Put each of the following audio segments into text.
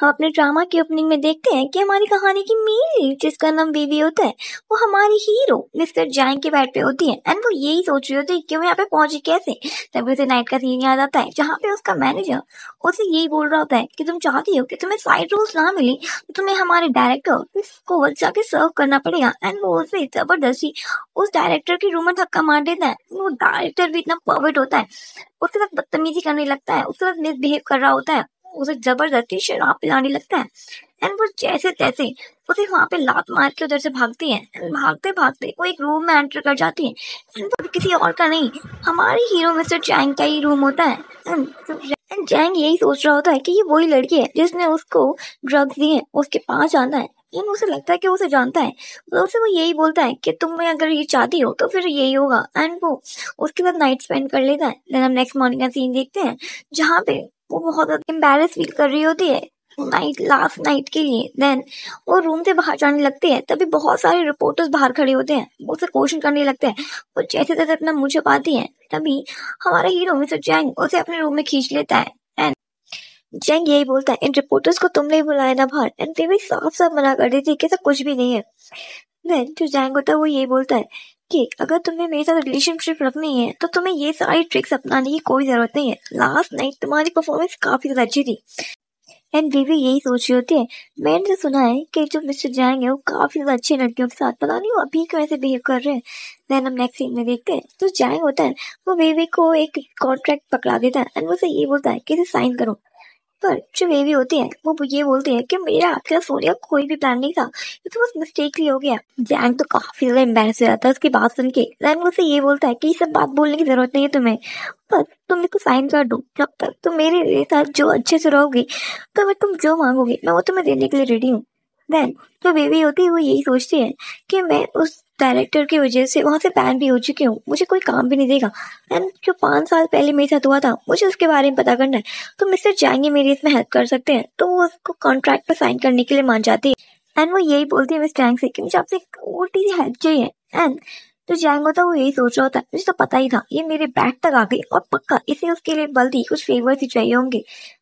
हम अपने ड्रामा की ओपनिंग में देखते हैं कि हमारी कहानी की मेन लीड, जिसका नाम वीवी होता है, वो हमारी हीरो मिस्टर जैंग के बेड पे होती है एंड वो यही सोच रही होती है कि वो यहाँ पे पहुंची कैसे। तभी उसे नाइट का सीन याद आता है जहाँ पे उसका मैनेजर उसे यही बोल रहा होता है कि तुम चाहती हो कि तुम्हें साइड रोल्स ना मिली तो तुम्हें हमारे डायरेक्टर को जाके सर्व करना पड़ेगा। एंड वो उसे जबरदस्ती उस डायरेक्टर के रूम में धक्का मार देता है। वो डायरेक्टर भी इतना परफेक्ट होता है, उसके साथ बदतमीजी करने लगता है, उसके साथ मिसबिहेव कर रहा होता है, उसे जबरदस्ती शराब पिलाने लगता है एंड वो जैसे तैसे उसे वहां पे लात मार के उधर से भागती है। भागते भागते वो एक रूम में एंटर कर जाती है एंड वो किसी और का नहीं, हमारे हीरो मिस्टर चैंग का ही रूम होता है। एंड चैंग यही सोच रहा होता है कि ये वही लड़की है जिसने उसको ड्रग्स दिए, उसके पास जाना है। एंड उसे लगता है कि उसे जानता है, तो उसे वो यही बोलता है कि तुम अगर ये चाहती हो तो फिर यही होगा। एंड वो उसके साथ नाइट स्पेंड कर लेता है। देन हम नेक्स्ट मॉर्निंग का सीन देखते हैं जहाँ पे वो बहुत ज्यादा एम्बेरस फील कर रही होती है नाइट लास्ट नाइट के लिए। देन वो रूम से बाहर जाने लगती है, तभी बहुत सारे रिपोर्टर्स बाहर खड़े होते हैं, वो उसे क्वेश्चन करने लगते हैं। वो जैसे तैसे अपना मुंह छुपाती है, तभी हमारा हीरो मिस्टर जैंग उसे अपने रूम में खींच लेता है एंड जैंग यही बोलता है इन रिपोर्टर्स को तुमने बुलाया ना बाहर। एंड वे भी साफ साफ मना कर देती है कि ऐसा कुछ भी नहीं है। देन जो जैंग होता है वो ये बोलता है कि अगर तुम्हें मेरे साथ रिलेशनशिप रखनी है तो तुम्हें ये सारी ट्रिक्स अपनाने की कोई जरूरत नहीं है। लास्ट नाइट तुम्हारी परफॉर्मेंस काफी ज्यादा अच्छी थी। एंड बीवी यही सोच रही होती है, मैंने तो सुना है कि जो मिस्टर जैंग है वो काफी ज्यादा अच्छी लड़कियों के साथ, पता नहीं वो अभी क्यों ऐसे बिहेव कर रहे हैं। देन हम नेक्स्ट सीन में देखते हैं तो जैंग होता है वो बेबी को एक कॉन्ट्रैक्ट पकड़ा देता है एंड वो उसे ये बोलता है कि इसे साइन करो। पर जो बेबी होती है वो ये बोलती है कि मेरा आपके साथ सोने का कोई भी प्लान नहीं था, ये तो बस मिस्टेकली हो गया। जैंग तो काफी ज्यादा एम्बैरेस हो जाता है उसकी बात सुन के। देन वो उसे ये बोलता है कि ये सब बात बोलने की जरूरत नहीं है तुम्हें, बस तुम मेरे को साइन कर दो। जब तक तुम मेरे साथ जो अच्छे से रहोगी तो मैं तुम जो मांगोगी मैं वो तुम्हें देने के लिए रेडी हूँ। देन जो बेबी होती है वो यही सोचती है कि मैं उस डायरेक्टर की वजह से वहां से बैन भी हो चुकी हूँ, मुझे कोई काम भी नहीं देगा। एंड जो 5 साल पहले मेरे साथ हुआ था मुझे उसके बारे में पता करना है, तो मिस्टर जाएंगे मेरी इसमें हेल्प कर सकते हैं। तो वो उसको कॉन्ट्रैक्ट पे साइन करने के लिए मान जाती है एंड वो यही बोलती है मिस्टर जैंग से कि मुझे आपसे एक छोटी सी हेल्प चाहिए। एंड तो जैंग होता है वो यही सोच रहा होता है, मुझे तो पता ही था ये मेरे बैग तक आ गई और पक्का इसे उसके लिए बल्कि कुछ फेवर ही चाहिए होंगे।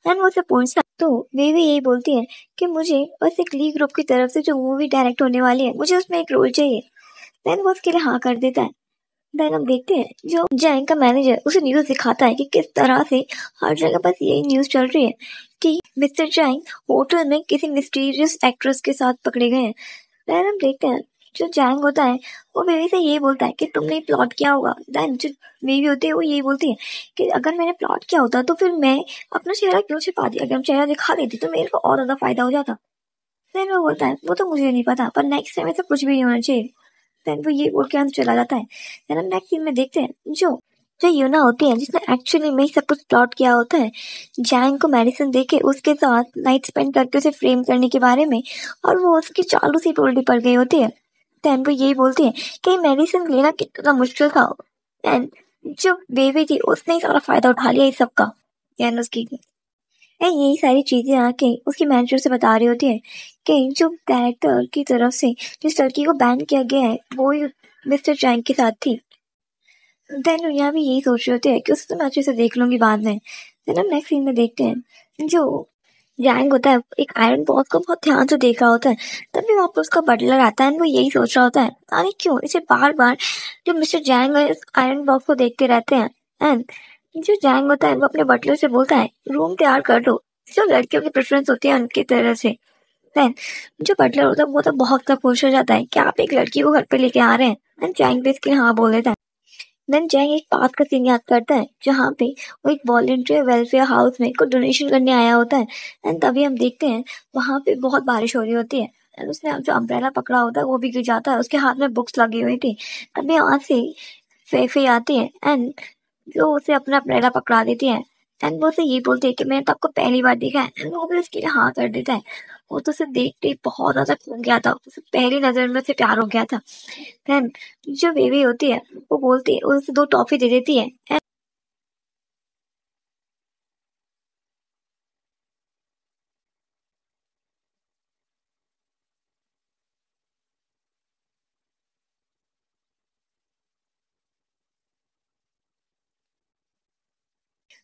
एंड वो उसे पूछता तो वे भी यही बोलती है कि मुझे बस एक लीग ग्रुप की तरफ से जो मूवी डायरेक्ट होने वाली है मुझे उसमें एक रोल चाहिए। देन वो उसके लिए हाँ कर देता है। देन हम देखते हैं जो जैंग का मैनेजर उसे न्यूज दिखाता है कि किस तरह से हर जगह बस यही न्यूज चल रही है कि मिस्टर जैंग होटल में किसी मिस्टीरियस एक्ट्रेस के साथ पकड़े गए हैं। देन हम देखते हैं जो जैंग होता है वो बेबी से यही बोलता है कि तुमने प्लॉट किया होगा। देन जो बेबी होती है वो यही बोलती है कि अगर मैंने प्लॉट किया होता तो फिर मैं अपना चेहरा क्यों छिपा दिया, अगर मैं चेहरा दिखा देती तो मेरे को और ज्यादा फायदा हो जाता। देन वो बोलता है वो तो मुझे नहीं पता, पर नेक्स्ट टाइम ऐसा कुछ भी नहीं होना चाहिए। देन वो ये बोल के अंदर चला जाता है। देन हम नेक्स्ट सीन में देखते हैं जो जो यूना होती है जिसने एक्चुअली में ही सब कुछ प्लॉट किया होता है जैंग को मेडिसिन देके उसके साथ नाइट स्पेंड करके उसे फ्रेम करने के बारे में, और वो उसकी चालू सी टोल्डी पड़ गई होती है। देन वो यही बोलती है कि मेडिसिन लेना कितना मुश्किल था। एंड जो बेबी थी उसने ही सारा फायदा उठा लिया इस सब का। एंड उसकी यही सारी चीजें आके उसकी मैनेजर से बता रही होती है कि जो डायरेक्टर की तरफ से जिस लड़की को बैन किया गया है वो ही मिस्टर जैंग के साथ थी। देन दुनिया भी यही सोच रही होती है कि उसे तो मैं अच्छे से देख लूंगी बाद में। देन हम नेक्स्ट सीन में देखते हैं जो जैंग होता है एक आयरन बॉक्स को बहुत ध्यान से देख रहा होता है। तभी वहां पर उसका बटलर आता है और वो यही सोच रहा होता है अरे क्यों इसे बार बार जो मिस्टर जैंग है इस आयरन बॉक्स को देखते रहते हैं। एंड जो जैंग होता है वो अपने बटलर से बोलता है रूम तैयार कर दो, जो लड़कियों की प्रेफरेंस होती है उनकी तरह से। देन जो बटलर होता है वो तो बहुत ज्यादा खुश हो जाता है कि आप एक लड़की को घर पे लेके आ रहे हैं। एंड जैंग भी इसके लिए हाँ बोल देता है। देन जैंग एक पास का सीन याद करता है जहाँ पे वो एक वॉलेंटियर वेलफेयर हाउस में कुछ डोनेशन करने आया होता है। एंड तभी हम देखते हैं वहां पे बहुत बारिश हो रही होती है एंड उसने जो अम्ब्रेला पकड़ा होता है वो भी गिर जाता है, उसके हाथ में बुक्स लगी हुई थी। तभी वहां से फेफे आती है एंड जो उसे अपना अम्ब्रेला पकड़ा देती है। एंड वो उसे ये बोलती है कि मैंने तो आपको पहली बार देखा है। एंड वो भी उसके लिए हाँ कर देता है। वो तो उसे देखते ही बहुत ज्यादा खो गया था, उसे पहली नजर में उसे प्यार हो गया था। देन जो बेबी होती है वो बोलती है उसे 2 टॉफी दे देती है।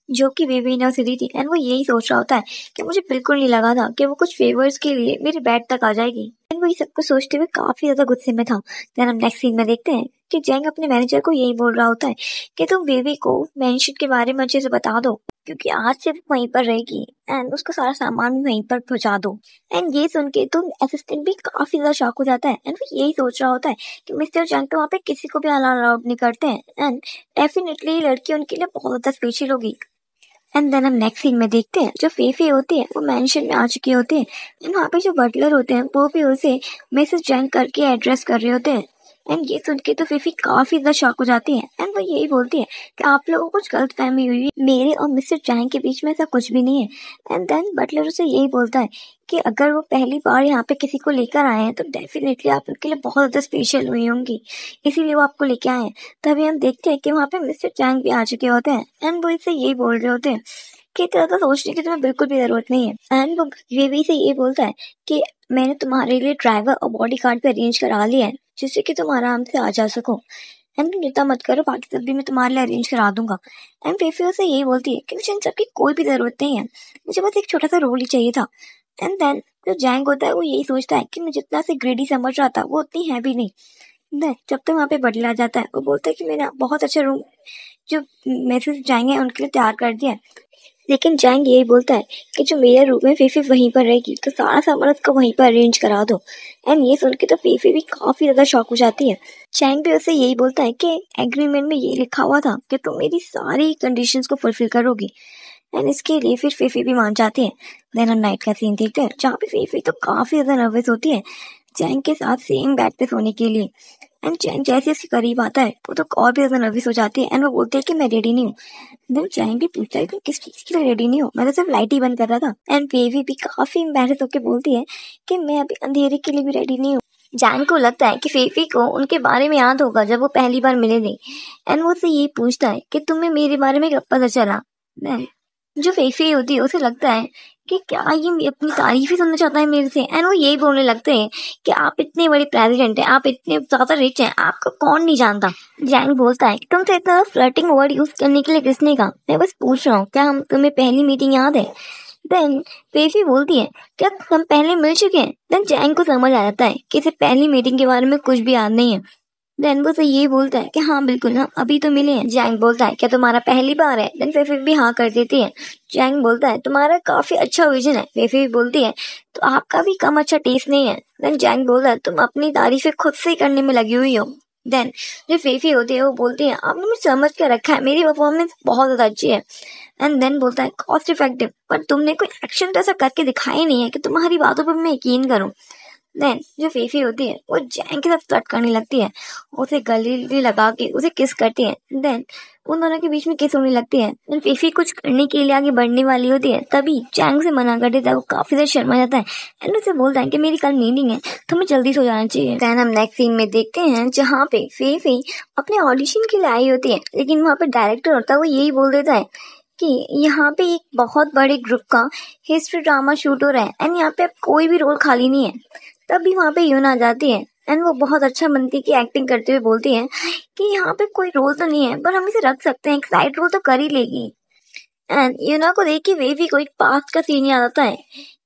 जो कि वीवी ने उसे दी थी। एंड वो यही सोच रहा होता है कि मुझे बिल्कुल नहीं लगा था कि वो कुछ फेवर्स के लिए मेरे बेड तक आ जाएगी। एंड वो ये सब कुछ सोचते हुए काफी ज्यादा गुस्से में था। देन हम नेक्स्ट सीन में देखते हैं कि जैंग अपने मैनेजर को यही बोल रहा होता है कि तुम वीवी को मेंशन के बारे में अच्छे से बता दो, क्योंकि आज से वो वहीं पर रहेगी एंड उसका सारा सामान भी वहीं पर पहुंचा दो। एंड ये सुन के तो असिस्टेंट भी काफी ज्यादा शॉक हो जाता है। एंड वो यही सोच रहा होता है कि मिस्टर जंग तो वहाँ पे किसी को भी अलाउड नहीं करते हैं एंड डेफिनेटली लड़की उनके लिए बहुत ज्यादा स्पेशल होगी। एंड देन हम नेक्स्ट सीन में देखते हैं जो फेफे होती है वो मेंशन में आ चुके होते हैं। एंड वहाँ पे जो बटलर होते हैं वो भी उसे मिसेस जंग करके एड्रेस कर रहे होते हैं। एंड ये सुन के तो फीफी काफी ज्यादा शॉक हो जाती है। एंड वो यही बोलती है कि आप लोगों को कुछ गलतफहमी हुई है, मेरे और मिस्टर जैंग के बीच में ऐसा कुछ भी नहीं है। एंड देन बटलर उसे यही बोलता है कि अगर वो पहली बार यहाँ पे किसी को लेकर आए हैं तो डेफिनेटली आप उनके लिए बहुत ज्यादा स्पेशल हुई होंगी, इसीलिए वो आपको लेके आए हैं। तभी हम देखते हैं कि वहाँ पे मिस्टर जैंग भी आ चुके होते हैं। एंड वो इससे यही बोल रहे होते हैं कि ज्यादा सोचने की तुम्हें बिल्कुल भी जरूरत नहीं है। एंड वो बेबी से ये बोलता है कि मैंने तुम्हारे लिए ड्राइवर और बॉडी गार्ड भी अरेंज करा लिया है, जिससे कि तुम आराम से आ जा सको। एंड तुम चिंता मत करो, बाकी सब भी मैं तुम्हारे लिए अरेंज करा दूंगा। एंड फेफी से यही बोलती है कि मुझे इन सबकी कोई भी जरूरत नहीं है, मुझे बस एक छोटा सा रोल ही चाहिए था। एंड देन जो जैंग होता है वो यही सोचता है कि मैं जितना से ग्रेडी समझ रहा था वो उतनी है भी नहीं। देन जब तक वहाँ पे बदला जाता है वो बोलता है कि मेरा बहुत अच्छा रूम जो मैसेज जाएंगे उनके लिए तैयार कर दिया है, लेकिन जैंग यही बोलता है कि जो मेरा रूम है फीफी वहीं पर रहेगी, तो सारा सामान उसको वहीं पर अरेंज करा दो। एंड ये सुन के तो फीफी भी काफी ज्यादा शॉक हो जाती है। जैंग भी उसे यही बोलता है कि एग्रीमेंट में ये लिखा हुआ था कि तुम मेरी सारी कंडीशंस को फुलफिल करोगी। एंड इसके लिए फिर फीफी भी मान जाती है। देन हम नाइट का सीन देखते हैं जहाँ पे फीफी तो काफी ज्यादा नर्वस होती है जैंग के साथ सेम बेड पे सोने के लिए। एंड जैंग जैसे उसके करीब आता है वो तो और भी ज्यादा नर्वस हो जाती है। एंड वो बोलती है कि मैं रेडी नहीं हूँ। देन जैंग भी पूछता है कि किस चीज के लिए रेडी नहीं हो, मैं तो सिर्फ लाइट ही बंद कर रहा था। एंड बेबी भी काफी एम्बैरेस होकर बोलती है कि मैं अभी अंधेरे के लिए भी रेडी नहीं हूँ। जैंग को लगता है कि फेफी को उनके बारे में याद होगा जब वो पहली बार मिले थे। एंड वो उससे यही पूछता है कि तुम्हें मेरे बारे में कब पता चला। जो फेफी होती है उसे लगता है कि क्या ये अपनी तारीफ ही सुनना चाहता है मेरे से। एंड वो यही बोलने लगते हैं कि आप इतने बड़े प्रेसिडेंट हैं, आप इतने ज्यादा रिच हैं, आपको कौन नहीं जानता। जैंग बोलता है तुमसे इतना फ्लर्टिंग वर्ड यूज करने के लिए किसने कहा, मैं बस पूछ रहा हूँ क्या हम तुम्हें पहली मीटिंग याद है। देन फेफी बोलती है क्या हम पहले मिल चुके हैं। देन जैंग को समझ आ जाता है कि इसे पहली मीटिंग के बारे में कुछ भी याद नहीं है। देन वो से ये बोलता है कि हाँ बिल्कुल, हम अभी तो मिले हैं। जैंग बोलता है क्या तुम्हारा पहली बार है। देन फेफी भी हाँ कर देती है। जैंग बोलता है तुम्हारा काफी अच्छा विजन है। फेफी भी बोलती है तो आपका भी कम अच्छा टेस्ट नहीं है। देन जैंग बोलता है तुम अपनी तारीफें खुद से ही करने में लगी हुई हो। देन जो फेफी होती है वो बोलती है आपने मुझे समझ कर रखा है, मेरी परफॉर्मेंस बहुत ज्यादा अच्छी है। एंड देन बोलता है कॉस्ट इफेक्टिव, पर तुमने कोई एक्शन तो ऐसा करके दिखाई नहीं है कि तुम्हारी बातों पर मैं यकीन करूं। देन जो फेफी होती है वो जैंग के साथ फ्लर्ट करने लगती है, उसे गले लगा के उसे किस करती है। देन उन दोनों के बीच में किस होने लगती है। देन फेफी कुछ करने के लिए आगे बढ़ने वाली होती है, तभी जैंग से मना कर देता है। वो काफी ज्यादा शर्मा जाता है एंड उसे बोलता है कि मेरी कल मीटिंग है तो मैं जल्दी सो जाना चाहिए। देन हम नेक्स्ट सीन में देखते हैं जहाँ पे फेफी अपने ऑडिशन के लिए आई होती है, लेकिन वहाँ पे डायरेक्टर होता है वो यही बोल देता है कि यहाँ पे एक बहुत बड़े ग्रुप का हिस्ट्री ड्रामा शूट हो रहा है एंड यहाँ पे कोई भी रोल खाली नहीं है। तभी वहाँ पे यून आ जाती है एंड वो बहुत अच्छा बनती की एक्टिंग करते हुए बोलती है कि यहाँ पे कोई रोल तो नहीं है पर हम इसे रख सकते हैं, एक साइड रोल तो कर ही लेगी। एंड यूना को देख के वेवी को एक पास्ट का सीन याद आता है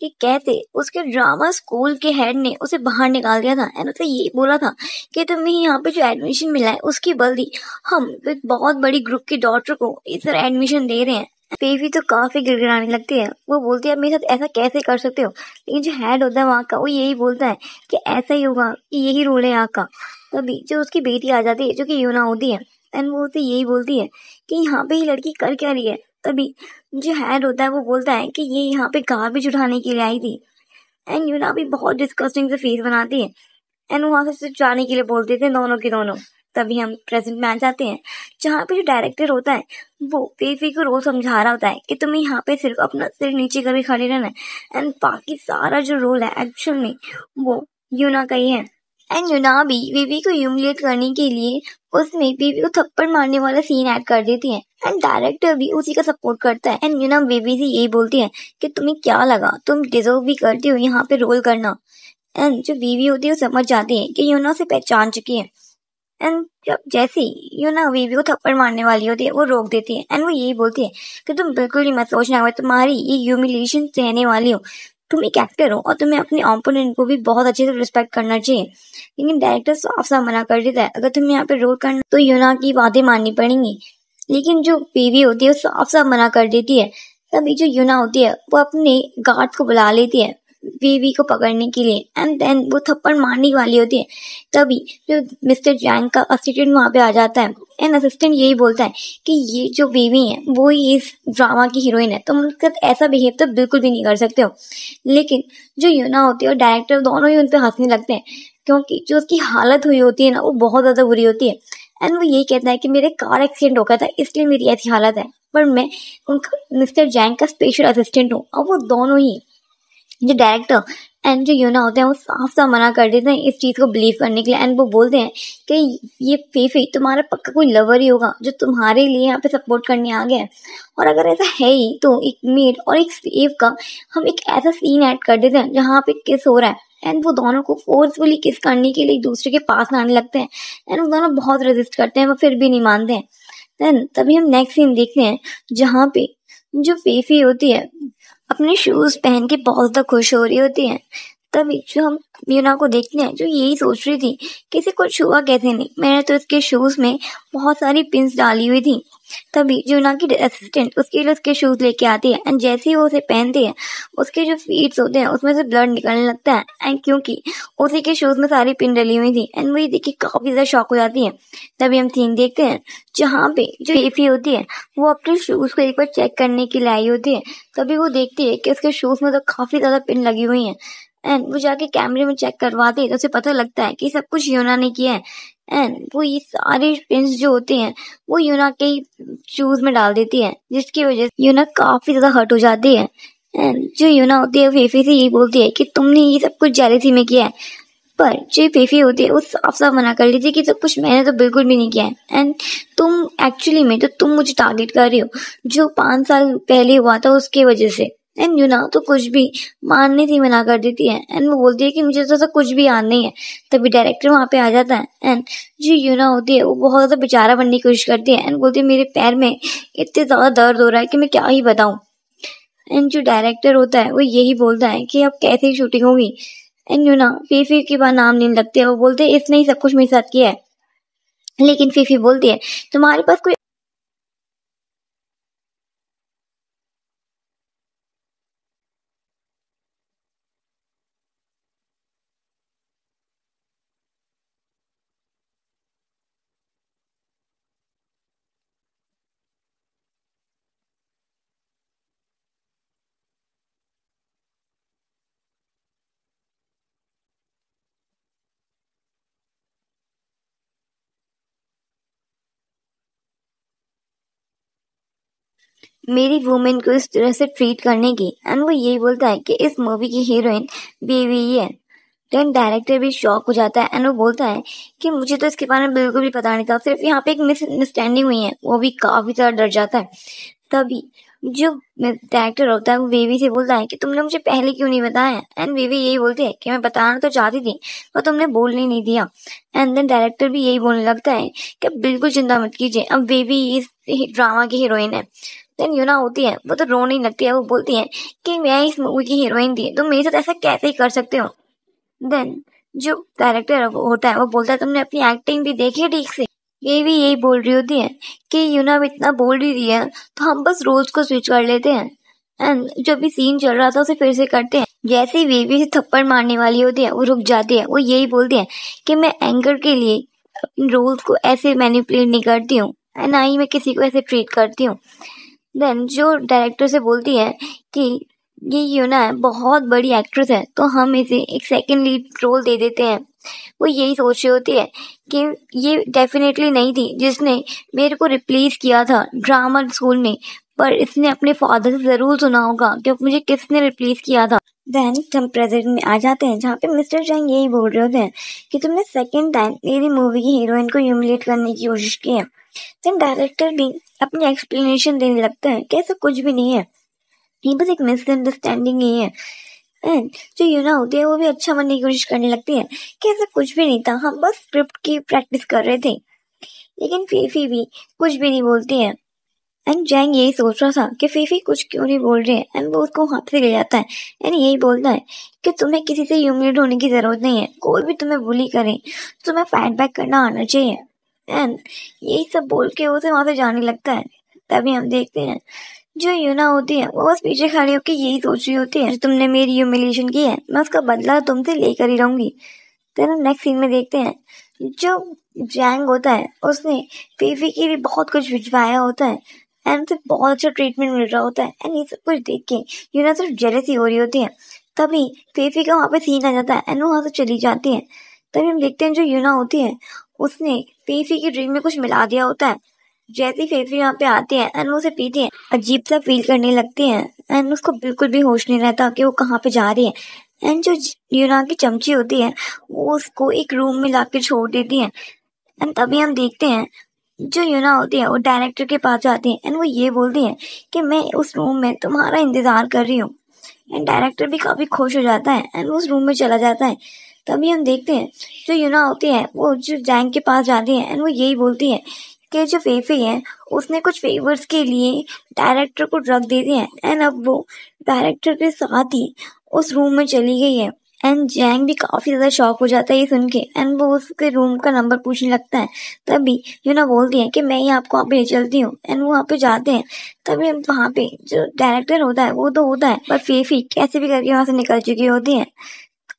कि कैसे उसके ड्रामा स्कूल के हेड ने उसे बाहर निकाल दिया था एंड उसे ये बोला था कि तुम्हें यहाँ पे जो एडमिशन मिला है उसकी बदली हम एक बहुत बड़ी ग्रुप की डॉटर को इस तरह एडमिशन दे रहे हैं। बेबी तो काफी गिड़गिड़ाने लगती है, वो बोलती है मेरे साथ ऐसा कैसे कर सकते हो। लेकिन जो हेड होता है वहाँ का वो यही बोलता है कि ऐसा ही होगा, कि यही रूल है यहाँ का। तभी जो उसकी बेटी आ जाती है जो कि यूना होती है एंड वो उसे यही बोलती है कि यहाँ पे ये लड़की कर क्या रही है। तभी जो हेड होता है वो बोलता है कि ये यहाँ पे गार्बेज उठाने के लिए आई थी। एंड यूना भी बहुत डिस्कस्टिंग से फेस बनाती है एंड वहां से जाने के लिए बोलते थे दोनों के दोनों। तभी हम प्रेजेंट में आ जाते हैं जहाँ पे जो डायरेक्टर होता है वो बेफी को रोल समझा रहा होता है कि तुम्हें यहाँ पे सिर्फ अपना सिर नीचे करके खड़े रहना है एंड बाकी सारा जो रोल है एक्चुअल में वो यूना का ही है। एंड यूना भी बेबी को ह्यूमिलिएट करने के लिए उसमें बेबी को थप्पड़ मारने वाला सीन ऐड कर देती है एंड डायरेक्टर भी उसी का सपोर्ट करता है। एंड यूना बेबी से यही बोलती है कि तुम्हें क्या लगा, तुम डिजर्व भी करती हो यहाँ पे रोल करना। एंड जो बेबी होती है वो समझ जाती है कि यूना से पहचान चुकी है। एंड जब जैसे ही वीवी को थप्पड़ मारने वाली होती है वो रोक देती है एंड वो यही बोलती है कि तुम बिल्कुल ही मत सोचना, मैं तुम्हारी ये ह्यूमिलिएशन सहने वाली हूँ। तुम एक एक्टर हो और तुम्हें अपने ओपोनेंट को भी बहुत अच्छे से रिस्पेक्ट करना चाहिए। लेकिन डायरेक्टर साफ साफ मना कर देता है, अगर तुम्हें यहाँ पे रोल करना तो यूना की बातें माननी पड़ेंगी। लेकिन जो वीवी होती है वो साफ साफ मना कर देती है। तभी जो यूना होती है वो अपने गार्ड को बुला लेती है वीवी को पकड़ने के लिए एंड देन वो थप्पड़ मारने वाली होती है। तभी जो मिस्टर जैंग का असिस्टेंट वहां पे आ जाता है एंड असिस्टेंट यही बोलता है कि ये जो वीवी है वो ही इस ड्रामा की हीरोइन है, तुम उनके साथ ऐसा बिहेव तो बिल्कुल भी नहीं कर सकते हो। लेकिन जो यूना होती है और डायरेक्टर दोनों ही उन पर हंसने लगते हैं क्योंकि जो उसकी हालत हुई होती है ना वो बहुत ज्यादा बुरी होती है एंड वो यही कहता है कि मेरे कार एक्सीडेंट हो गया था इसलिए मेरी ऐसी हालत है, पर मैं उनका मिस्टर जैंग का स्पेशल असिस्टेंट हूँ। और वो दोनों ही जो डायरेक्टर एंड जो यूना होते हैं वो साफ साफ मना कर देते हैं इस चीज को बिलीव करने के लिए एंड वो बोलते हैं कि ये फेफी तुम्हारा पक्का कोई लवर ही होगा जो तुम्हारे लिए यहाँ पे सपोर्ट करने आ गया है। और अगर ऐसा है ही तो एक मेड और एक स्लेव का हम एक ऐसा सीन ऐड कर देते हैं जहाँ पे किस हो रहा है एंड वो दोनों को फोर्सफुली किस करने के लिए एक दूसरे के पास आने लगते हैं एंड वो दोनों बहुत रेजिस्ट करते हैं, वो फिर भी नहीं मानते हैं। देन तभी हम नेक्स्ट सीन देखते हैं जहाँ पे जो फेफी होती है अपने शूज पहन के बहुत ज्यादा खुश हो रही होती है। तभी जो हम यूना को देखते हैं जो यही सोच रही थी कि इसे कुछ हुआ कैसे नहीं, मैंने तो इसके शूज में बहुत सारी पिंस डाली हुई थी। तभी जो यूना की असिस्टेंट उसके लिए उसके शूज लेके आती है एंड जैसे ही वो उसे पहनती है उसके जो फीट्स होते हैं उसमें से ब्लड निकलने लगता है एंड क्योंकि उसी के शूज में सारी पिन डली हुई थी एंड वही देख के काफी ज्यादा शॉक हो जाती है। तभी हम सीन देखते हैं जहाँ पे जो एफी होती है वो अपने शूज को एक बार चेक करने के लिए आई होती है। तभी वो देखती है कि उसके शूज में तो काफी ज्यादा पिन लगी हुई है एंड वो जाके कैमरे में चेक करवाती है तो उसे पता लगता है कि सब कुछ यूना ने किया है एंड वो ये सारे पिंस जो होते हैं वो यूना के शूज में डाल देती है जिसकी वजह से यूना काफी ज्यादा हर्ट हो जाती है एंड जो यूना होती है फेफी से यही बोलती है कि तुमने ये सब कुछ जेलसी में किया है। पर जो फेफी होती है वो साफ साफ मना कर लेती है कि सब कुछ मैंने तो बिल्कुल भी नहीं किया है एंड तुम एक्चुअली में तो तुम मुझे टारगेट कर रही हो जो 5 साल पहले हुआ था उसके वजह से। एंड यूना तो कुछ भी मानने से मना कर देती है एंड वो बोलती है कि मुझे तो कुछ भी याद नहीं है। तभी डायरेक्टर वहां पे आ जाता है एंड जो यूना होती है वो बहुत ज्यादा बेचारा बनने की कोशिश करती है एंड बोलती है मेरे पैर में इतने ज्यादा दर्द हो रहा है कि मैं क्या ही बताऊं। एंड जो डायरेक्टर होता है वो यही बोलता है कि अब कैसे शूटिंग होगी एंड यूना फीफी के बाद नाम नहीं लगते है, वो बोलते हैं इसने ही सब कुछ मेरे साथ किया है। लेकिन फीफी बोलती है तुम्हारे पास कोई मेरी वुमेन को इस तरह से ट्रीट करने की एंड वो यही बोलता है कि इस मूवी की हीरोइन बेबी ही है। देन डायरेक्टर भी शॉक हो जाता है एंड वो बोलता है कि मुझे तो इसके बारे में बिल्कुल भी पता नहीं था, सिर्फ यहाँ पे एक मिसअंडरस्टैंडिंग हुई है। वो भी काफी ज्यादा डर जाता है। तभी जो डायरेक्टर होता है वो बेबी से बोलता है कि तुमने मुझे पहले क्यों नहीं बताया एंड बेबी यही बोलती है कि मैं बताना तो चाहती थी पर तुमने बोलने नहीं दिया। एंड देन डायरेक्टर भी यही बोलने लगता है कि बिल्कुल चिंता मत कीजिए, अब बेबी इस ड्रामा की हीरोइन है। देन यूना होती है वो तो रोने ही लगती है, वो बोलती है कि मैं इस मूवी की हीरोइन थी, तुम मेरे साथ ऐसा कैसे ही कर सकते हो। देन जो डायरेक्टर होता है वो बोलता है तुमने अपनी एक्टिंग भी देखी है ठीक से। ये भी यही बोल रही होती है कि यूना इतना बोल रही है तो हम बस रोल्स को स्विच कर लेते हैं एंड जो भी सीन चल रहा था उसे फिर से करते हैं। जैसे ही बेबी से थप्पड़ मारने वाली होती है वो रुक जाती है, वो यही बोलती है कि मैं एंकर के लिए अपने रोल्स को ऐसे मैनिपुलेट नहीं करती हूँ ना ही मैं किसी को ऐसे ट्रीट करती हूँ। देन जो डायरेक्टर से बोलती है कि ये यूना है बहुत बड़ी एक्ट्रेस है तो हम इसे एक सेकंड लीड रोल दे देते हैं। वो यही सोच रही होती है कि ये डेफिनेटली नहीं थी जिसने मेरे को रिप्लेस किया था ड्रामा स्कूल में, पर इसने अपने फादर से जरूर सुना होगा कि मुझे किसने रिप्लेस किया था। देन हम प्रेजेंट में आ जाते हैं जहाँ पे मिस्टर जैंग यही बोल रहे होते हैं कि तुमने सेकंड टाइम मेरी मूवी की हीरोइन को ह्यूमिलेट करने की कोशिश की है। देन डायरेक्टर भी अपनी एक्सप्लेनेशन देने लगता है कि ऐसा कुछ भी नहीं है, ये बस एक मिसअंडरस्टैंडिंग ही है। एंड जो यूना होती है वो भी अच्छा बनने की कोशिश करने लगती है कि ऐसा कुछ भी नहीं था, हम बस स्क्रिप्ट की प्रैक्टिस कर रहे थे। लेकिन फीफी भी कुछ भी नहीं बोलती है। एंड जैंग यही सोच रहा था कि फीफी कुछ क्यों नहीं बोल रही है। एंड वो उसको हाथ से ले जाता है एंड यही बोलता है कि तुम्हें किसी से ह्यूमिलेट होने की जरूरत नहीं है, कोई भी तुम्हें बुली करे तुम्हें फाइट बैक करना आना चाहिए। एंड यही सब बोल के उसे वहां से जाने लगता है। तभी हम देखते हैं जो यूना होती है वो बस पीछे खड़ी होकर यही सोच रही होती है, तुमने मेरी ह्यूमिलेशन की है मैं उसका बदला तुमसे लेकर ही रहूंगी। फिर हम नेक्स्ट सीन में देखते हैं जो जैंग होता है उसने फीफी के लिए बहुत कुछ भिजवाया होता है एंड उसे बहुत अच्छा ट्रीटमेंट मिल रहा होता है। एंड ये सब कुछ देख के यूना सिर्फ जेलसी हो रही होती है। तभी फीफी का वहां पे सीन आ जाता है एंड वो वहां से चली जाती है। तभी हम देखते हैं जो यूना होती है उसने फीफी की ड्रिंक में कुछ मिला दिया होता है। जैसी फीफी वहां पे आती है एंड वो उसे पीती है, अजीब सा फील करने लगती है एंड उसको बिल्कुल भी होश नहीं रहता कि वो कहाँ पे जा रही है। एंड जो यूना की चमची होती है वो उसको एक रूम में लाके छोड़ देती है। एंड तभी हम देखते हैं जो यूना होती है वो डायरेक्टर के पास जाती है एंड वो ये बोलती है कि मैं उस रूम में तुम्हारा इंतजार कर रही हूँ। एंड डायरेक्टर भी काफी खुश हो जाता है एंड उस रूम में चला जाता है। तभी हम देखते हैं जो यूना होती है वो जो जैंग के पास जाती है एंड वो यही बोलती है कि जो फेफी है उसने कुछ फेवर्स के लिए डायरेक्टर को ड्रग दे दिया है एंड अब वो डायरेक्टर के साथ ही उस रूम में चली गई है। एंड जैंग भी काफी ज्यादा शॉक हो जाता है ये सुन के एंड वो उसके रूम का नंबर पूछने लगता है। तभी यूना बोलती है कि मैं ही आपको वहाँ पे ले चलती हूँ एंड वो वहाँ पे जाते हैं। तभी वहाँ पे जो डायरेक्टर होता है वो तो होता है पर फेफी कैसे भी करके वहां से निकल चुकी होती है।